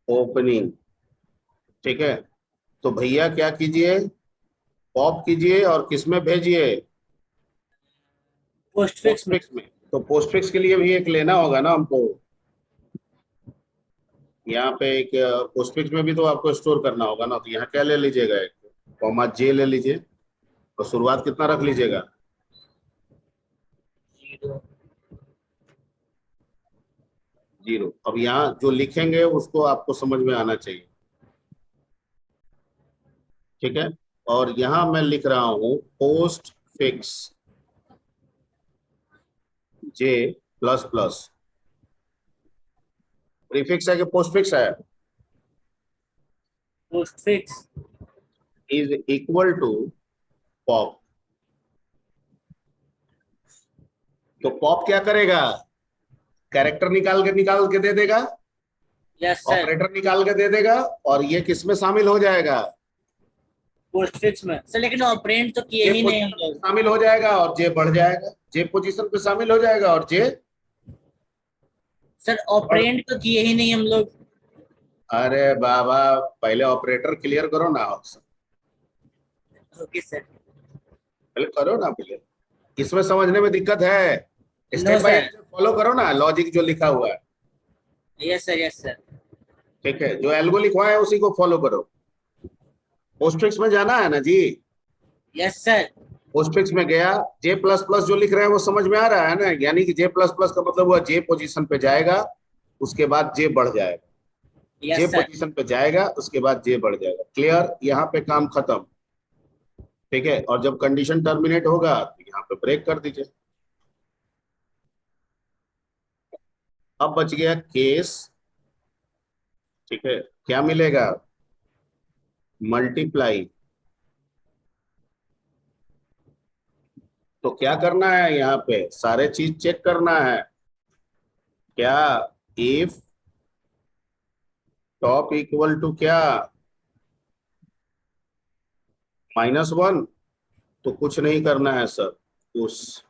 ओपनिंग। ठीक है, तो भैया क्या कीजिए, पॉप कीजिए और किसमें भेजिए? पोस्ट फिक्स में। पोस्टफिक्स में। तो पोस्टफिक्स के लिए भी एक लेना होगा ना हमको, यहाँ पे एक पोस्टफिक्स में भी तो आपको स्टोर करना होगा ना, तो यहाँ क्या ले लीजिएगा, एक कॉमा जे ले लीजिए और शुरुआत कितना रख लीजिएगा? 0। 0। अब यहाँ जो लिखेंगे उसको आपको समझ में आना चाहिए, ठीक है। और यहाँ मैं लिख रहा हूं postfix J plus plus, prefix है कि पोस्ट फिक्स है? Postfix. Is equal to pop. तो पॉप क्या करेगा? कैरेक्टर निकाल के दे देगा, यस सर। ऑपरेटर निकाल के दे देगा, और ये किस में शामिल हो जाएगा? पोस्ट फिक्स में सर, लेकिन ऑपरेंड तो किए जे ही नहीं हम पोजीशन पे लोग। शामिल हो जाएगा और जे बढ़ जाएगा, जे पोजीशन पे शामिल हो जाएगा और जे। सर ऑपरेंड तो किए ही नहीं हम लोग। अरे बाबा, पहले ऑपरेटर क्लियर करो ना, ओके सर। पहले करो ना पहले, इसमें समझने में दिक्कत है, no step by sir. Step follow करो ना, लॉजिक जो लिखा हुआ है, यस सर, यस सर। ठीक है, जो एल्गो लिखवाया है उसी को फॉलो करो। पोस्टफिक्स में जाना है ना जी? Yes sir. पोस्टफिक्स में गया, जे प्लस प्लस जो लिख रहे हैं वो समझ में आ रहा है ना, यानी कि जे प्लस प्लस का मतलब हुआ जे पोजीशन पे जाएगा, उसके बाद जे बढ़ जाएगा, जे यस सर। पोजीशन पे जाएगा उसके बाद जे बढ़ जाएगा। क्लियर? यहाँ पे काम खत्म, ठीक है। और जब कंडीशन टर्मिनेट होगा तो यहाँ पे ब्रेक कर दीजिए। अब बच गया केस, ठीक है, क्या मिलेगा? मल्टीप्लाई। तो क्या करना है, यहाँ पे सारे चीज चेक करना है। क्या? इफ टॉप इक्वल टू क्या? -1, तो कुछ नहीं करना है सर, उस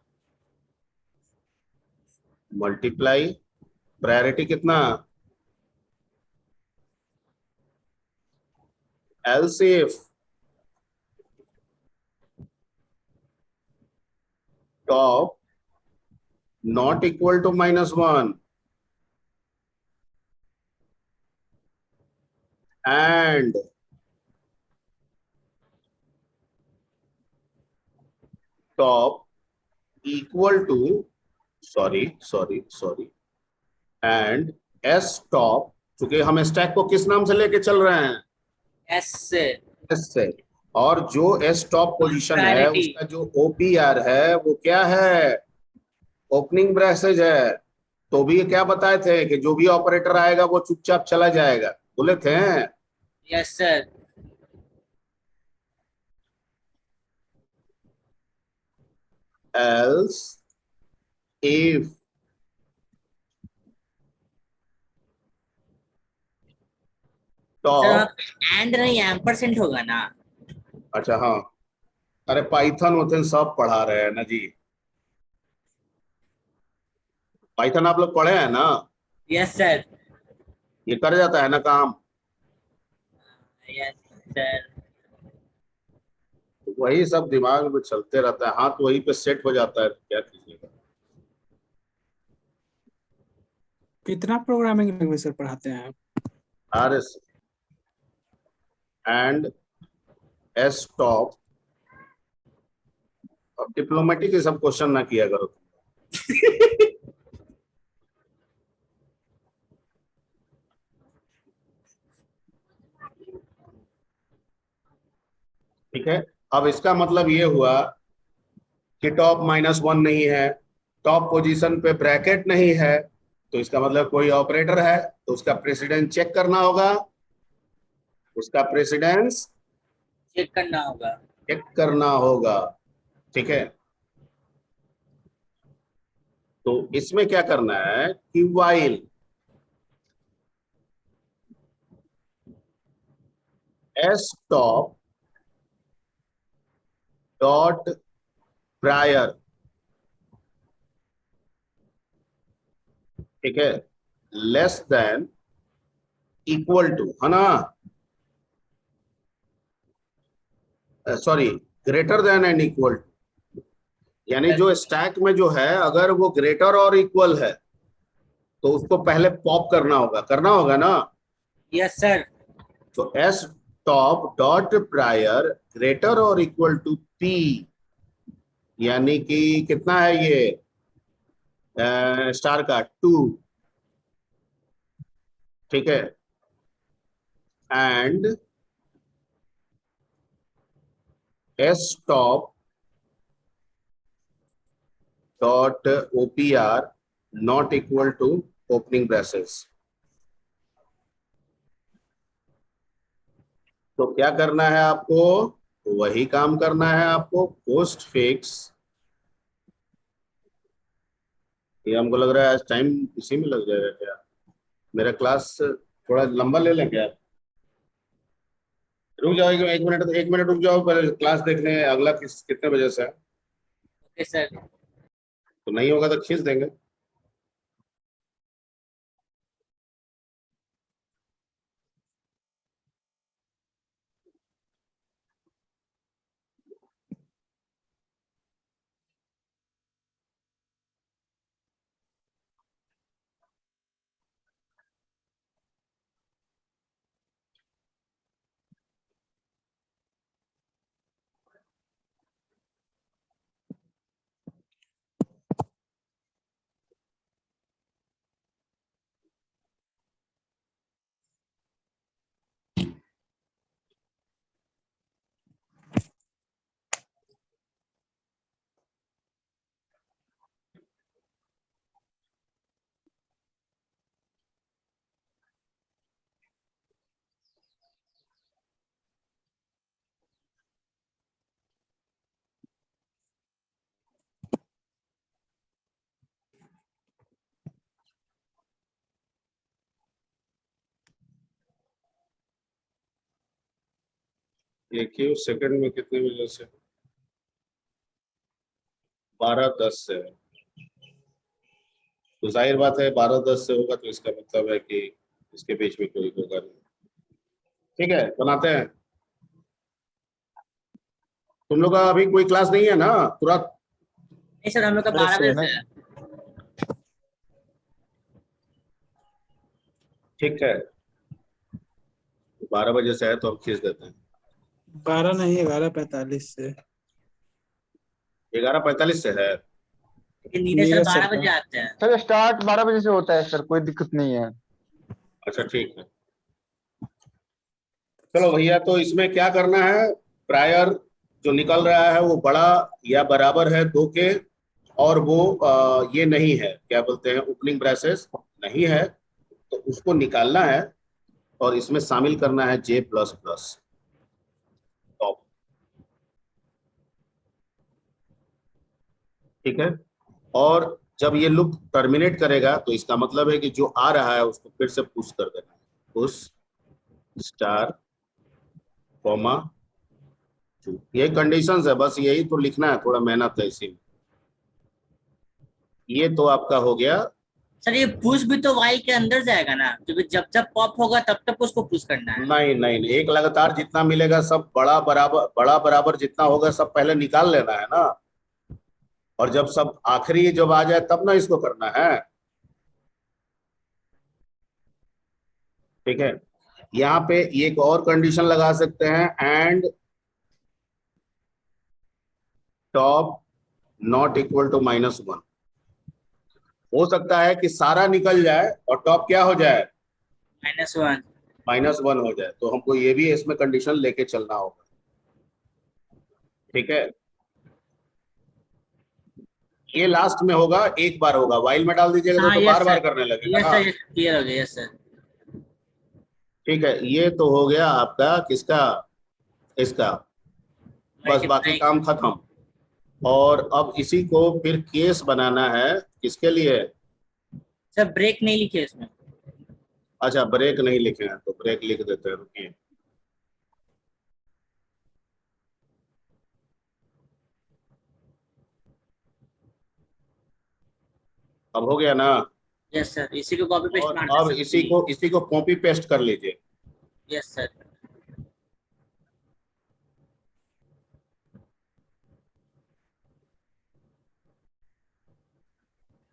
मल्टीप्लाई, प्रायोरिटी कितना? Else if top not equal to -1 and top equal to, sorry and s top, चूंकि हम स्टैक को किस नाम से लेके चल रहे हैं? एस से। s से, और जो s टॉप पोजीशन है Priority। उसका जो OPR है वो क्या है? ओपनिंग ब्रेसेज है। तो भी क्या बताए थे कि जो भी ऑपरेटर आएगा वो चुपचाप चला जाएगा, बोले थे। Yes sir. else if sir top, आप एंड नहीं एम्परसेंट होगा ना? अच्छा हाँ, अरे पाइथन होते सब पढ़ा रहे हैं ना जी, पाइथन आप लोग पढ़े हैं ना, यस सर। ये कर जाता है ना काम। Yes sir. वही सब दिमाग में चलते रहता है, हाथ वहीं पे सेट हो जाता है, क्या कीजिएगा। कितना प्रोग्रामिंग लैंग्वेज सर पढ़ाते हैं? RS and S top. अब डिप्लोमेटिक ये सब क्वेश्चन ना किया करो। ठीक है, अब इसका मतलब ये हुआ कि टॉप -1 नहीं है, टॉप पोजीशन पे ब्रैकेट नहीं है, तो इसका मतलब कोई ऑपरेटर है, तो उसका प्रेसिडेंस चेक करना होगा, उसका प्रेसिडेंस चेक करना होगा। चेक करना होगा, ठीक है। तो इसमें क्या करना है कि एस टॉप डॉट प्रायर, ठीक है, लेस देन इक्वल टू, है ना, sorry, greater than and equal to, यानी जो स्टैक में जो है अगर वो ग्रेटर और इक्वल है तो उसको पहले पॉप करना होगा ना। Yes sir. तो S top dot prior greater और इक्वल टू पी, यानी कि कितना है ये स्टार का 2, ठीक है, and S top dot OPR not equal to opening braces. तो क्या करना है आपको, वही काम करना है आपको, पोस्ट फिक्स। ये हमको लग रहा है आज टाइम इसी में लग जाएगा क्या, मेरा क्लास थोड़ा लंबा ले लें क्या? रुक जाओ एक मिनट रुक जाओ, पहले क्लास देख लें अगला कितने बजे से है। Okay sir. तो नहीं होगा तो खींच देंगे। देखिए सेकंड में कितने बजे से, 12:10 से है, तो जाहिर बात है 12:10 से होगा तो इसका मतलब है कि इसके बीच में कोई होगा नहीं। ठीक है, बनाते हैं। तुम लोग का अभी कोई क्लास नहीं है ना तुरंत? नहीं सर, हम लोग का 12 बजे से है। ठीक है, 12 बजे से है तो हम खींच देते हैं। 12 नहीं, 11:45 से। 11:45 से है। लेकिन नीरज सर नीरज 12 सर बजे आते हैं। सर स्टार्ट 12 बजे से होता है सर, कोई दिक्कत नहीं है। अच्छा ठीक है, चलो भैया, तो इसमें क्या करना है, प्रायर जो निकल रहा है वो बड़ा या बराबर है 2 के, और वो ये नहीं है, क्या बोलते हैं, ओपनिंग ब्रेसेस नहीं है, तो उसको निकालना है और इसमें शामिल करना है J++। टॉप, ठीक है, और जब ये लूप टर्मिनेट करेगा तो इसका मतलब है कि जो आ रहा है उसको फिर से पुश कर देना है, पुश स्टार कॉमा 2, ये कंडीशंस है, बस यही तो लिखना है, थोड़ा मेहनत है इसी में। ये तो आपका हो गया। सर ये पुश भी तो वाइल के अंदर जाएगा ना, क्योंकि जब जब पॉप होगा तब तक उसको पुश करना है। नहीं नहीं नहीं, एक लगातार जितना मिलेगा सब बड़ा बराबर जितना होगा सब पहले निकाल लेना है ना, और जब सब आखिरी जब आ जाए तब ना इसको करना है। ठीक है, यहाँ पे एक और कंडीशन लगा सकते हैं, and top not equal to -1। हो सकता है कि सारा निकल जाए और टॉप क्या हो जाए, -1। -1 हो जाए, तो हमको ये भी इसमें कंडीशन लेके चलना होगा। ठीक है, ये लास्ट में होगा, एक बार होगा, वाइल में डाल दीजिएगा तो बार बार करने लगेगा यस ना। सर, क्लियर हो गया। Yes sir. ठीक है, ये तो हो गया आपका किसका, इसका, बस बाकी काम खत्म। और अब इसी को फिर केस बनाना है, किसके लिए? सर ब्रेक नहीं लिखे इसमें। अच्छा ब्रेक नहीं लिखे हैं, तो ब्रेक लिख देते हैं, रुकिए। अब हो गया ना? यस सर, इसी को कॉपी पेस्ट और मार अब दे इसी को कॉपी पेस्ट कर लीजिए। Yes sir.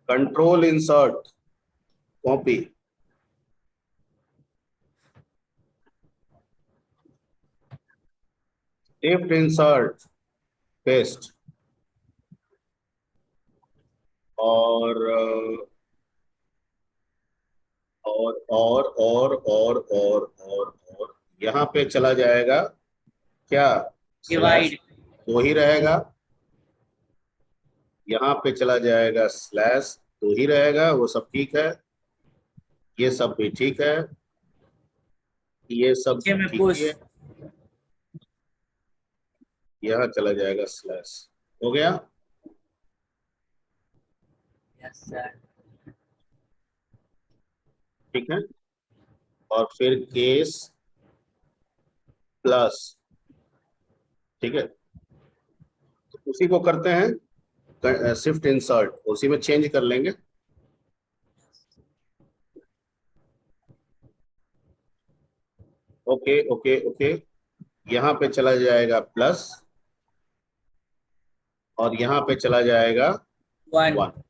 Control insert copy, shift insert paste, और और यहाँ पे चला जाएगा क्या? Slash, divide. दो ही रहेगा। यहाँ पे चला जाएगा स्लैश, दो ही रहेगा। वो सब ठीक है, ये सब भी ठीक है, ये सब नीचे में ठीक पुश। ही है। यहाँ चला जाएगा स्लैश। हो गया? Yes sir. ठीक है। और फिर केस प्लस, ठीक है, तो उसी को करते हैं शिफ्ट इंसर्ट, उसी में चेंज कर लेंगे। Okay okay okay. यहाँ पे चला जाएगा प्लस, और यहाँ पे चला जाएगा 1। 1।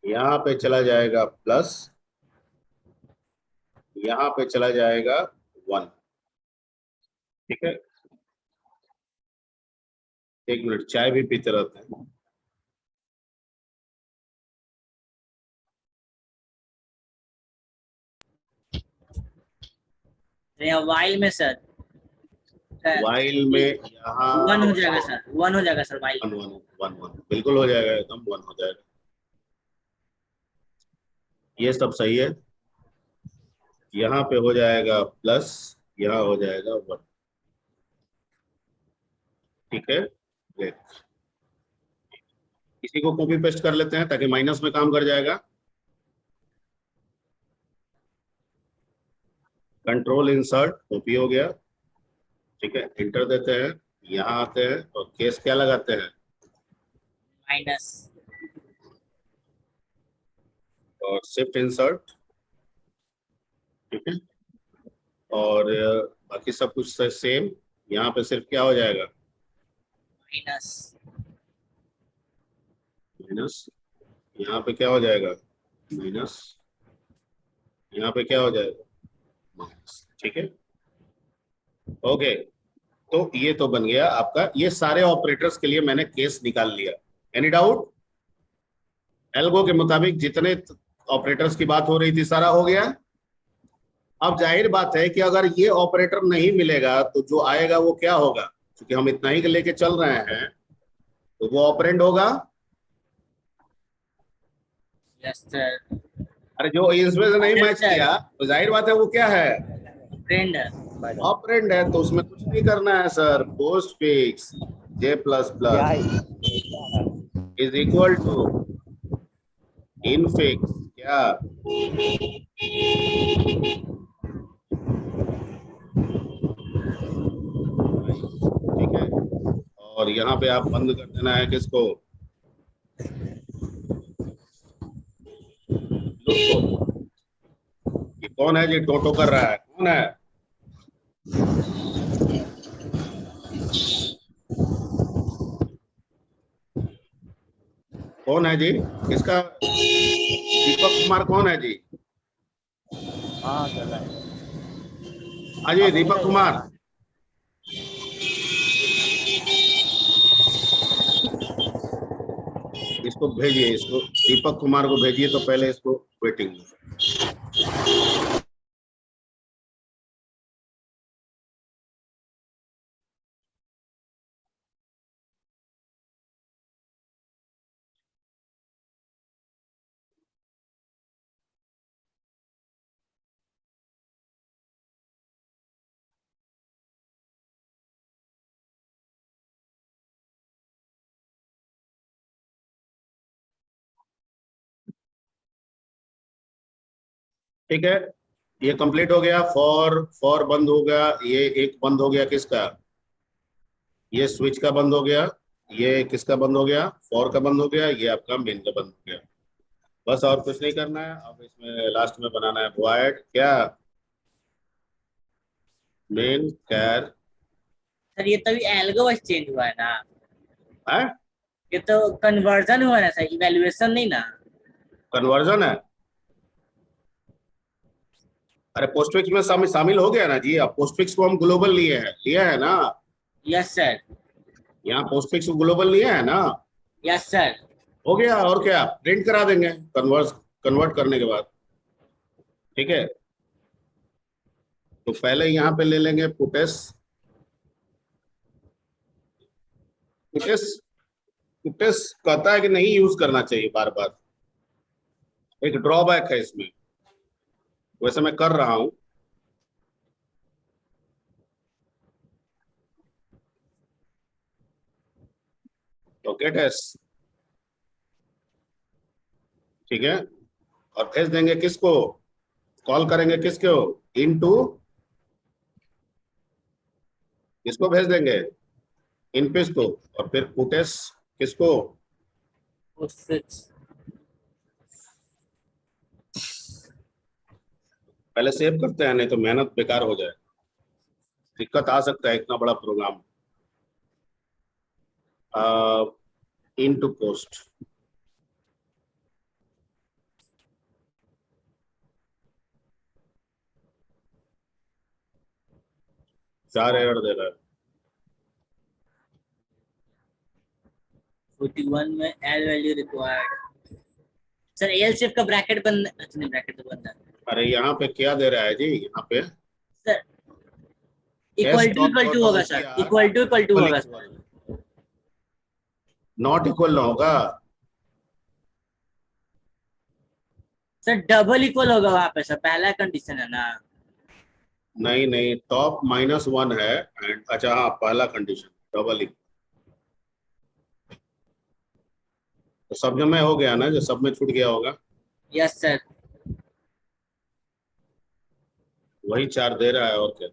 यहाँ पे चला जाएगा प्लस, यहाँ पे चला जाएगा 1। ठीक है, एक मिनट, चाय भी पीते रहते हैं। वाइल में सर, वाइल में यहाँ 1 हो जाएगा सर, 1 हो जाएगा सर वाइल। 1 1 1 1 बिल्कुल हो जाएगा, एकदम 1 हो जाएगा। ये सब सही है। यहाँ पे हो जाएगा प्लस, यहाँ हो जाएगा 1। ठीक है, ग्रेट। इसी को कॉपी पेस्ट कर लेते हैं ताकि माइनस में काम कर जाएगा। कंट्रोल इंसर्ट कॉपी हो गया। ठीक है, इंटर देते हैं, यहाँ आते हैं और केस क्या लगाते हैं? माइनस। और शिफ्ट इंसर्ट। ठीक है, और बाकी सब कुछ सेम। यहाँ पे सिर्फ क्या हो जाएगा? माइनस। माइनस। यहाँ पे क्या हो जाएगा? माइनस। यहाँ पे क्या हो जाएगा? माइनस। ठीक है, ओके। तो ये तो बन गया आपका। ये सारे ऑपरेटर्स के लिए मैंने केस निकाल लिया। Any doubt? एल्गो के मुताबिक जितने ऑपरेटर्स की बात हो रही थी सारा हो गया। अब जाहिर बात है कि अगर ये ऑपरेटर नहीं मिलेगा तो जो आएगा वो क्या होगा? क्योंकि हम इतना ही लेके चल रहे हैं तो वो ऑपरेंड होगा। Yes sir. अरे जो इसमें से नहीं Yes, मैच sir. किया तो जाहिर बात है वो क्या है? फ्रेंड। ऑपरेंड है, तो उसमें कुछ नहीं करना है sir. Postfix J++ is equal to infix क्या? ठीक है, और यहाँ पे आप बंद कर देना है किसको? ये कौन है जी टोटो कर रहा है? कौन है? कौन है जी? किसका? दीपक कुमार कौन है जी? हाँ चल रहा है। हाँ जी, दीपक कुमार। इसको भेजिए, इसको दीपक कुमार को भेजिए। तो पहले इसको वेटिंग में। ठीक है, ये कंप्लीट हो गया। फॉर बंद हो गया। ये एक बंद हो गया किसका? ये स्विच का बंद हो गया। ये किसका बंद हो गया, फॉर का बंद हो गया, ये आपका मेन का बंद हो गया। बस और कुछ नहीं करना है। अब इसमें लास्ट में बनाना है वॉइड क्या, मेन कैर सर ये तभी एल्गो बस चेंज हुआ है ना, है, ये तो कन्वर्जन हुआ ना सर, इवैल्यूएशन नहीं ना। कन्वर्जन है। अरे पोस्टफिक्स में शामिल हो गया ना जी। अब पोस्टफिक्स को हम ग्लोबल लिए हैं, लिया है ना। Yes sir. यहाँ पोस्टफिक्स को ग्लोबल लिया है ना। Yes sir. हो गया, और क्या, प्रिंट करा देंगे कन्वर्ट करने के बाद। ठीक है, तो पहले यहाँ पे ले लेंगे पुटेस। पुटेस पुटेस कहता है कि नहीं यूज करना चाहिए बार बार, एक ड्रॉबैक है इसमें, वैसे मैं कर रहा हूं। तो गेट एस, ठीक है, और भेज देंगे किसको, कॉल करेंगे किसको, इनटू, किसको भेज देंगे, इनपिस को, और फिर पुटेस किसको, पहले सेव करते हैं, नहीं तो मेहनत बेकार हो जाए, दिक्कत आ सकता है इतना बड़ा प्रोग्राम। इनटू पोस्ट, चार एरर दे रहा है। 41 में L value required. Sir L shift का ब्रैकेट बंद, अच्छा नहीं ब्रैकेट तो बंद है। अरे यहाँ पे क्या दे रहा है जी, यहाँ पे सर इक्वल टू होगा सर, इक्वल टू होगा सर, नॉट इक्वल ना होगा सर डबल इक्वल होगा वहां पे सर, पहला कंडीशन है ना। नहीं नहीं, टॉप -1 है एंड, अच्छा हाँ पहला कंडीशन डबल इक्वल, तो सब में हो गया ना, जो सब में छूट गया होगा। Yes sir. वही 4 दे रहा है, और क्या।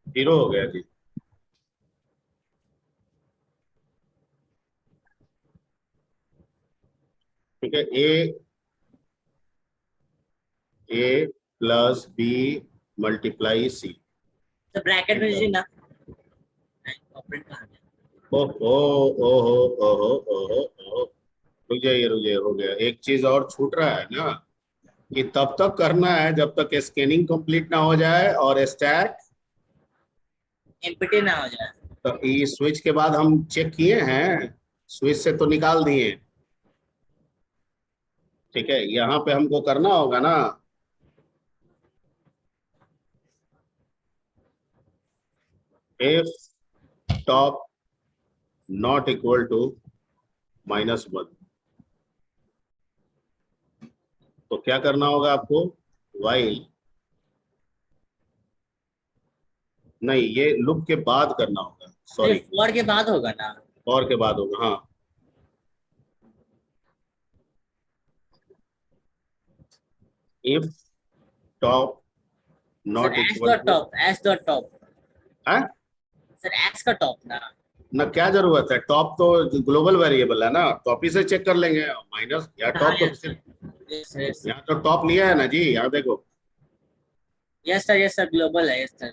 जीरो हो गया जी। ठीक है, ए प्लस बी मल्टीप्लाई सी। तो ब्रैकेट में दीजिए ना, ऑपरेट कहाँ है? ओहो ओहो ओहो ओहो ओहो, रुक जाइए, हो गया। एक चीज और छूट रहा है ना, कि तब तक करना है जब तक स्कैनिंग कंप्लीट ना हो जाए और स्टैक एम्प्टी ना हो जाए। तो ये स्विच के बाद हम चेक किए हैं, स्विच से तो निकाल दिए। ठीक है, यहाँ पे हमको करना होगा ना, if top not equal to -1, तो क्या करना होगा आपको, वाइल, नहीं ये लूप के बाद करना होगा, सॉरी फॉर के बाद होगा ना, और के बाद होगा, हाँ। If top not equal to, S dot top है सर, एस का टॉप ना क्या जरूरत है, टॉप तो ग्लोबल वेरिएबल है ना, टॉप ही से चेक कर लेंगे, माइनस या टॉप तो सिर्फ यहाँ तो टॉप लिया है ना जी, यहाँ देखो। यस सर ग्लोबल है, यस सर।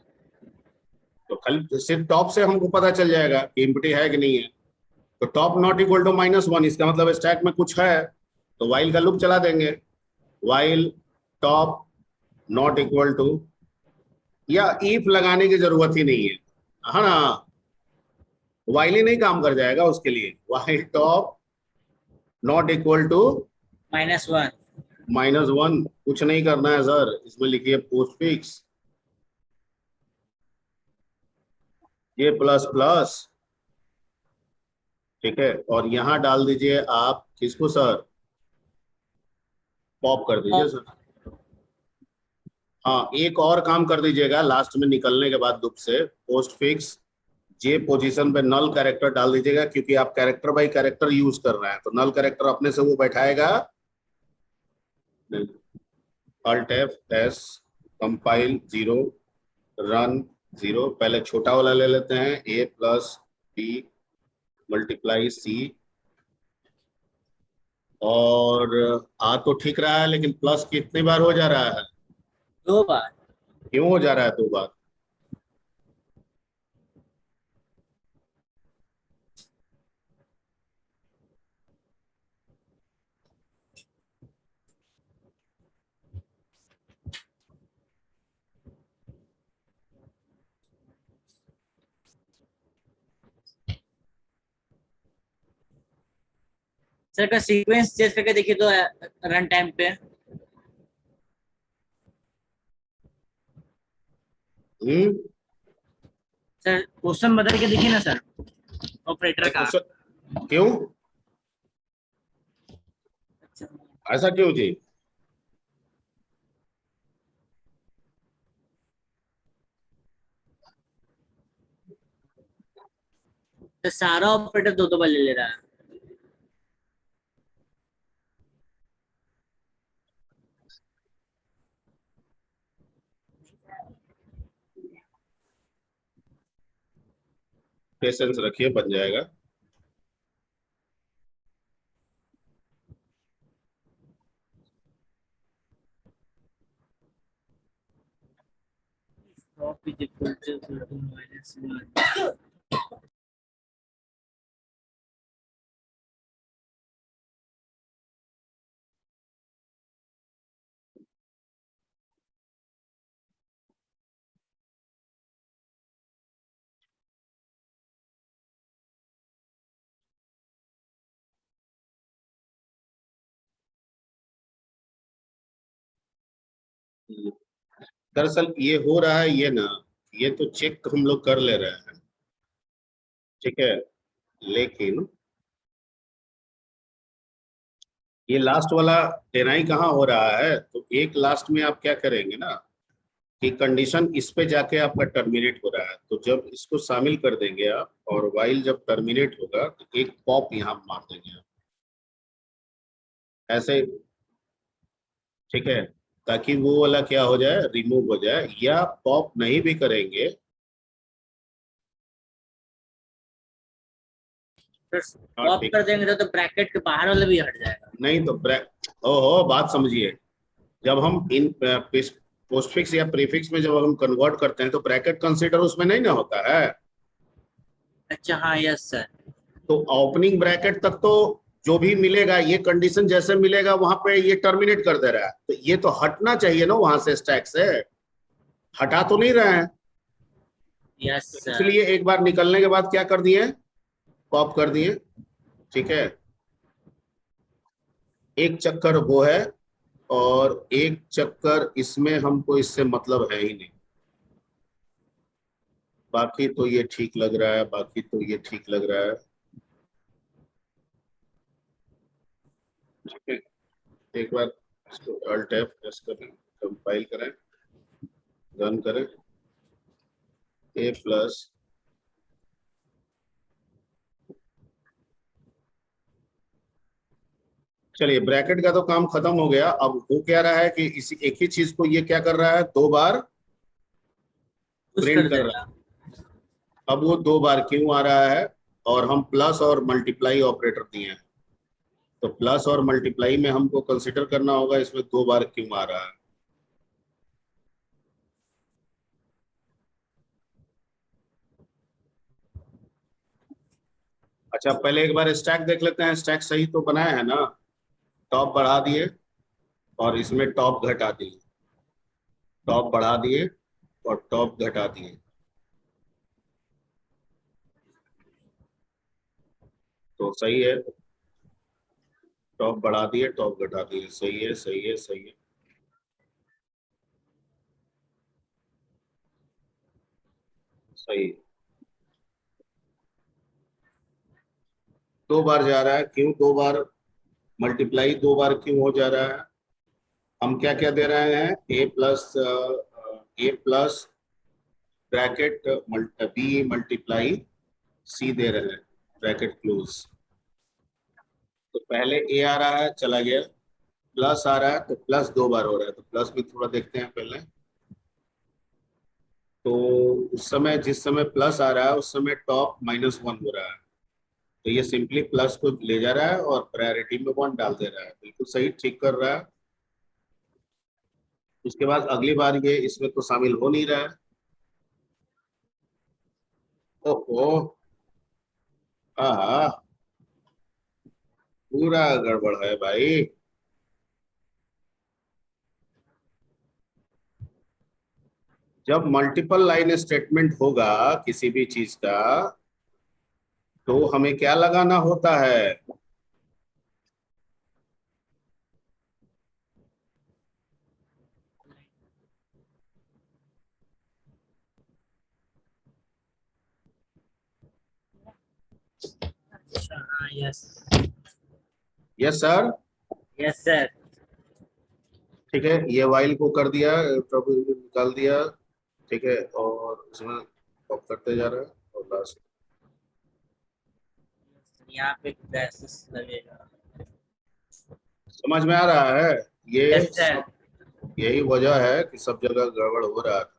तो खाली सिर्फ टॉप से हमको पता चल जाएगा कि एम्प्टी है कि नहीं है। तो टॉप नॉट इक्वल टू -1, इसका मतलब स्टैक में कुछ है, तो वाइल का लूप चला देंगे, while top not equal to, या इफ लगाने की जरूरत ही नहीं है ना, वाइल ही नहीं काम कर जाएगा उसके लिए, while top not equal to -1, कुछ नहीं करना है सर, इसमें लिखिए पोस्टफिक्स ये प्लस प्लस, ठीक है, और यहां डाल दीजिए आप किसको सर, पॉप कर दीजिए सर। हाँ, एक और काम कर दीजिएगा लास्ट में निकलने के बाद लूप से, पोस्ट फिक्स जे पोजीशन पे नल कैरेक्टर डाल दीजिएगा, क्योंकि आप कैरेक्टर बाय कैरेक्टर यूज कर रहे हैं, तो नल कैरेक्टर अपने से वो बैठाएगा Alt F S, compile 0, run 0। पहले छोटा वाला ले लेते हैं, a plus B multiply C, और आ तो ठीक रहा है, लेकिन प्लस कितनी बार हो जा रहा है? 2 बार। क्यों हो जा रहा है 2 बार? सर का सीक्वेंस चेक करके देखिए तो रन टाइम पे। सर क्वेश्चन बदल के देखिए ना सर, ऑपरेटर का। क्यों ऐसा क्यों जी? तो सारा ऑपरेटर 2 बार ले ले रहा है। पेशेंस रखिए, बन जाएगा। दरअसल ये हो रहा है, ये ना, ये तो चेक हम लोग कर ले रहे हैं, ठीक है, लेकिन ये लास्ट वाला डिनाई कहाँ हो रहा है? तो एक लास्ट में आप क्या करेंगे ना कि कंडीशन इस पे जाके आपका टर्मिनेट हो रहा है, तो जब इसको शामिल कर देंगे आप, और वाइल जब टर्मिनेट होगा तो एक पॉप यहाँ मार देंगे आप, ऐसे, ठीक है, ताकि वो वाला क्या हो जाए, रिमूव हो जाए। या पॉप नहीं भी करेंगे, पॉप कर देंगे तो ब्रैकेट के बाहर वाला भी हट जाएगा। नहीं तो ओहो, बात समझिए, जब हम इन पोस्टफिक्स या प्रीफिक्स में जब हम कन्वर्ट करते हैं तो ब्रैकेट कंसीडर उसमें नहीं ना होता है। अच्छा हाँ, यस सर। तो ओपनिंग ब्रैकेट तक तो जो भी मिलेगा, ये कंडीशन जैसे मिलेगा वहां पे ये टर्मिनेट कर दे रहा है, तो ये तो हटना चाहिए ना वहां से, स्टैक से हटा तो नहीं रहे हैं। यस तो सर। इसलिए एक बार निकलने के बाद क्या कर दिए, पॉप कर दिए, ठीक है। एक चक्कर वो है, और एक चक्कर इसमें हमको इससे मतलब है ही नहीं। बाकी तो ये ठीक लग रहा है, बाकी तो ये ठीक लग रहा है, ठीक है। एक बार इसको अल्ट एफ प्रेस करें, कंपाइल करें, रन करें, ए प्लस चलिए, ब्रैकेट का तो काम खत्म हो गया। अब वो कह रहा है कि इसी एक ही चीज को ये क्या कर रहा है, 2 बार प्रिंट कर रहा है। अब वो 2 बार क्यों आ रहा है? और हम प्लस और मल्टीप्लाई ऑपरेटर दिए हैं, तो प्लस और मल्टीप्लाई में हमको कंसिडर करना होगा इसमें 2 बार क्यों आ रहा है। अच्छा, पहले एक बार स्टैक देख लेते हैं, स्टैक सही तो बनाया है ना? टॉप बढ़ा दिए और इसमें टॉप घटा दिए, टॉप बढ़ा दिए और टॉप घटा दिए, तो सही है। टॉप बढ़ा दिए, टॉप घटा दिए, सही है, सही है, सही है, सही है। 2 बार जा रहा है, क्यों 2 बार? मल्टीप्लाई 2 बार क्यों हो जा रहा है? हम क्या क्या दे रहे हैं, ए प्लस ब्रैकेट बी मल्टीप्लाई सी दे रहे हैं, ब्रैकेट क्लोज। तो पहले ए आ रहा है, चला गया, प्लस आ रहा है तो प्लस 2 बार हो रहा है, तो प्लस भी थोड़ा देखते हैं पहले। तो उस समय जिस समय प्लस आ रहा है उस समय टॉप -1 हो रहा है, तो ये सिंपली प्लस को ले जा रहा है और प्रायोरिटी में 1 डाल दे रहा है। बिल्कुल सही, ठीक कर रहा है। उसके बाद अगली बार ये इसमें तो शामिल हो नहीं रहा है। ओहो, हाँ, पूरा गड़बड़ है भाई। जब मल्टीपल लाइन स्टेटमेंट होगा किसी भी चीज का, तो हमें क्या लगाना होता है? हाँ, yes yes sir. Yes sir. ठीक है, ये वाइल को कर दिया, निकाल दिया। ठीक है, और उसमें पॉप करते जा रहा है और लास्ट यहाँ पे ब्रेसेस लगेगा। समझ में आ रहा है? ये यस सर। यही वजह है कि सब जगह गड़बड़ हो रहा था।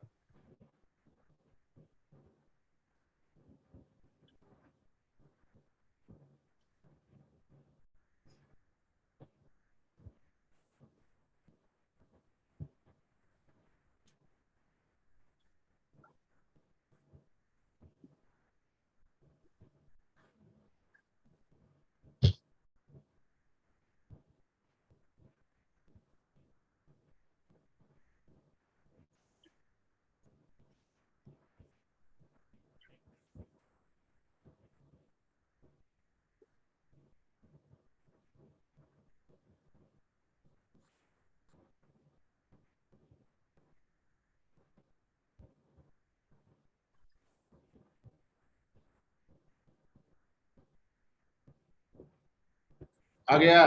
आ गया?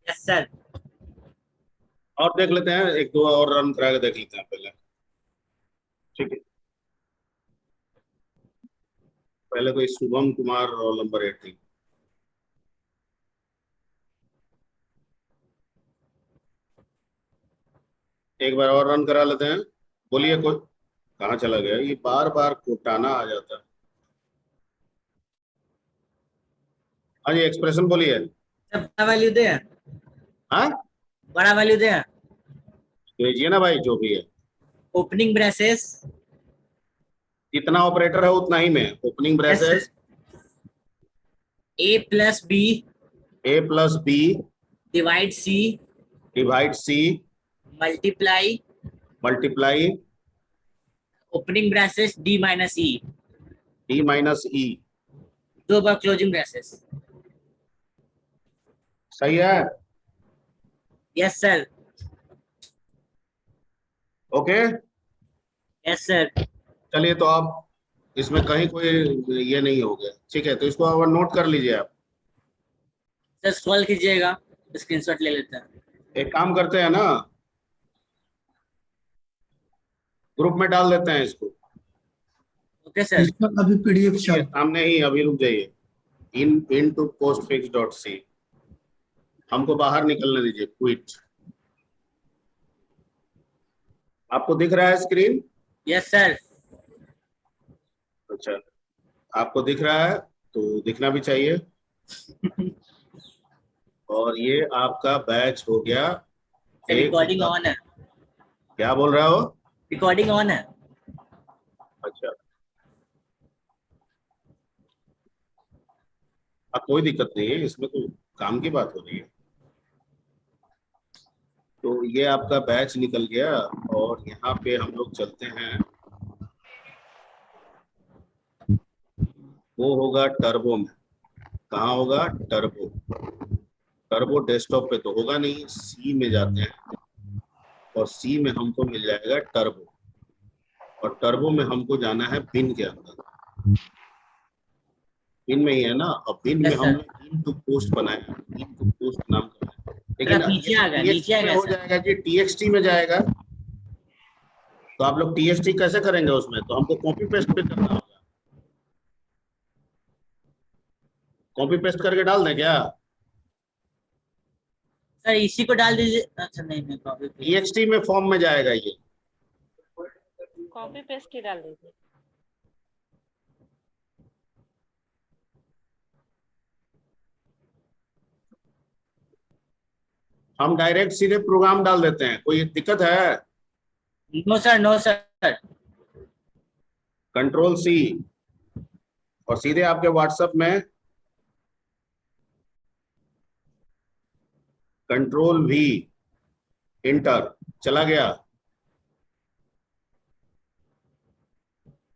Yes sir. और देख लेते हैं, 1-2 और रन करा के देख लेते हैं पहले। ठीक है, पहले तो इस शुभम कुमार रोल नंबर 8 थी। एक बार और रन करा लेते हैं। बोलिए, कोई कहाँ चला गया? ये बार बार कोटाना आ जाता है। हाँ जी, एक्सप्रेशन बोलिए। सर बड़ा वैल्यू दे, हाँ, बड़ा वैल्यू दे। भेजिए ना भाई, जो भी है। ओपनिंग ब्रेसेस, जितना ऑपरेटर है उतना ही में opening braces A plus B A+B divide C divide C multiply multiply opening braces D minus E, D-E। 2 bar closing braces. सही है? Yes sir. Okay, yes sir. चलिए, तो आप इसमें कहीं कोई ये नहीं हो गया। ठीक है, तो इसको अब नोट कर लीजिए आप। सर स्क्रॉल कीजिएगा, स्क्रीनशॉट ले लेते हैं। एक काम करते हैं ना, ग्रुप में डाल देते हैं इसको। Okay sir. इसका अभी PDF ये चल सामने ही, अभी रुक जाइए। into postfix.c, हमको बाहर निकलने दीजिए, क्विट। आपको दिख रहा है स्क्रीन? Yes sir. अच्छा, आपको दिख रहा है तो दिखना भी चाहिए। और ये आपका बैच हो गया। रिकॉर्डिंग ऑन है। क्या बोल रहा हो? रिकॉर्डिंग ऑन है। अच्छा, अब कोई दिक्कत नहीं है, इसमें तो काम की बात हो रही है। तो ये आपका बैच निकल गया और यहाँ पे हम लोग चलते हैं। वो होगा टर्बो में। कहाँ होगा? टर्बो। टर्बो डेस्कटॉप पे तो होगा नहीं, सी में जाते हैं और सी में हमको मिल जाएगा टर्बो। और टर्बो में हमको जाना है बिन के अंदर। बिन में ही है ना? और बिन में Yes, sir. हमने इनटू पोस्ट बनाया, इनटू पोस्ट नाम का है। लेकिन आप नीचे आ गए, नीचे आ TXT में गए हो सर। जाएगा जी, TXT में जाएगा। तो आप लोग TXT कैसे करेंगे उसमें? तो हमको कॉपी पेस्ट पे करना होगा। कॉपी पेस्ट करके डाल दें क्या? सर इसी को डाल दीजिए। अच्छा नहीं नहीं कॉपी EXT में फॉर्म में जाएगा ये। कॉपी पेस्ट ही डाल दीजिए। हम डायरेक्ट सीधे प्रोग्राम डाल देते हैं, कोई दिक्कत है? No sir no sir. Ctrl+C और सीधे आपके व्हाट्सएप में Ctrl+V इंटर चला गया।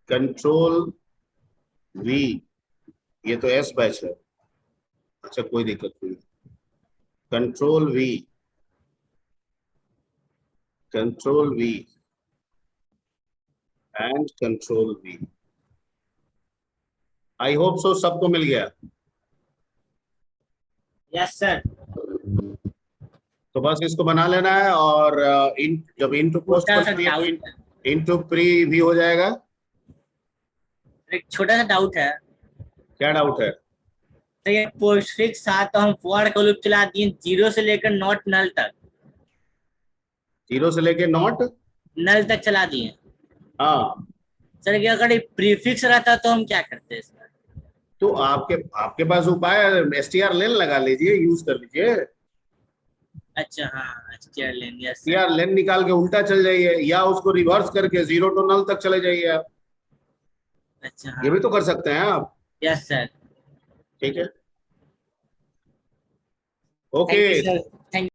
Ctrl+V, ये तो S बैच है। अच्छा कोई दिक्कत नहीं। Ctrl+V and Ctrl+V। I hope so सबको मिल गया। Yes sir. तो बस इसको बना लेना है और जब इनटू पोस्ट करती है तो इनटू प्री भी हो जाएगा। एक छोटा सा डाउट है। क्या डाउट है? तो ये पोस्टफिक्स था तो हम फॉर का लूप चला दिए 0 से लेकर नॉट नल तक। 0 से लेके नॉट नल तक चला दिए। हाँ सर कि अगर प्रीफिक्स रहता तो हम क्या करते हैं इसमें? तो आपके पास उपाय है, strlen लगा लीजिए, यूज कर लीजिए। अच्छा हाँ लेंगे strlen निकाल के उल्टा चल जाइए या उसको रिवर्स करके 0 टू नल तक चले जाइए आप। अच्छा हाँ। ये भी तो कर सकते हैं आप। Yes sir. ठीक है थैंक यू ओके। सर।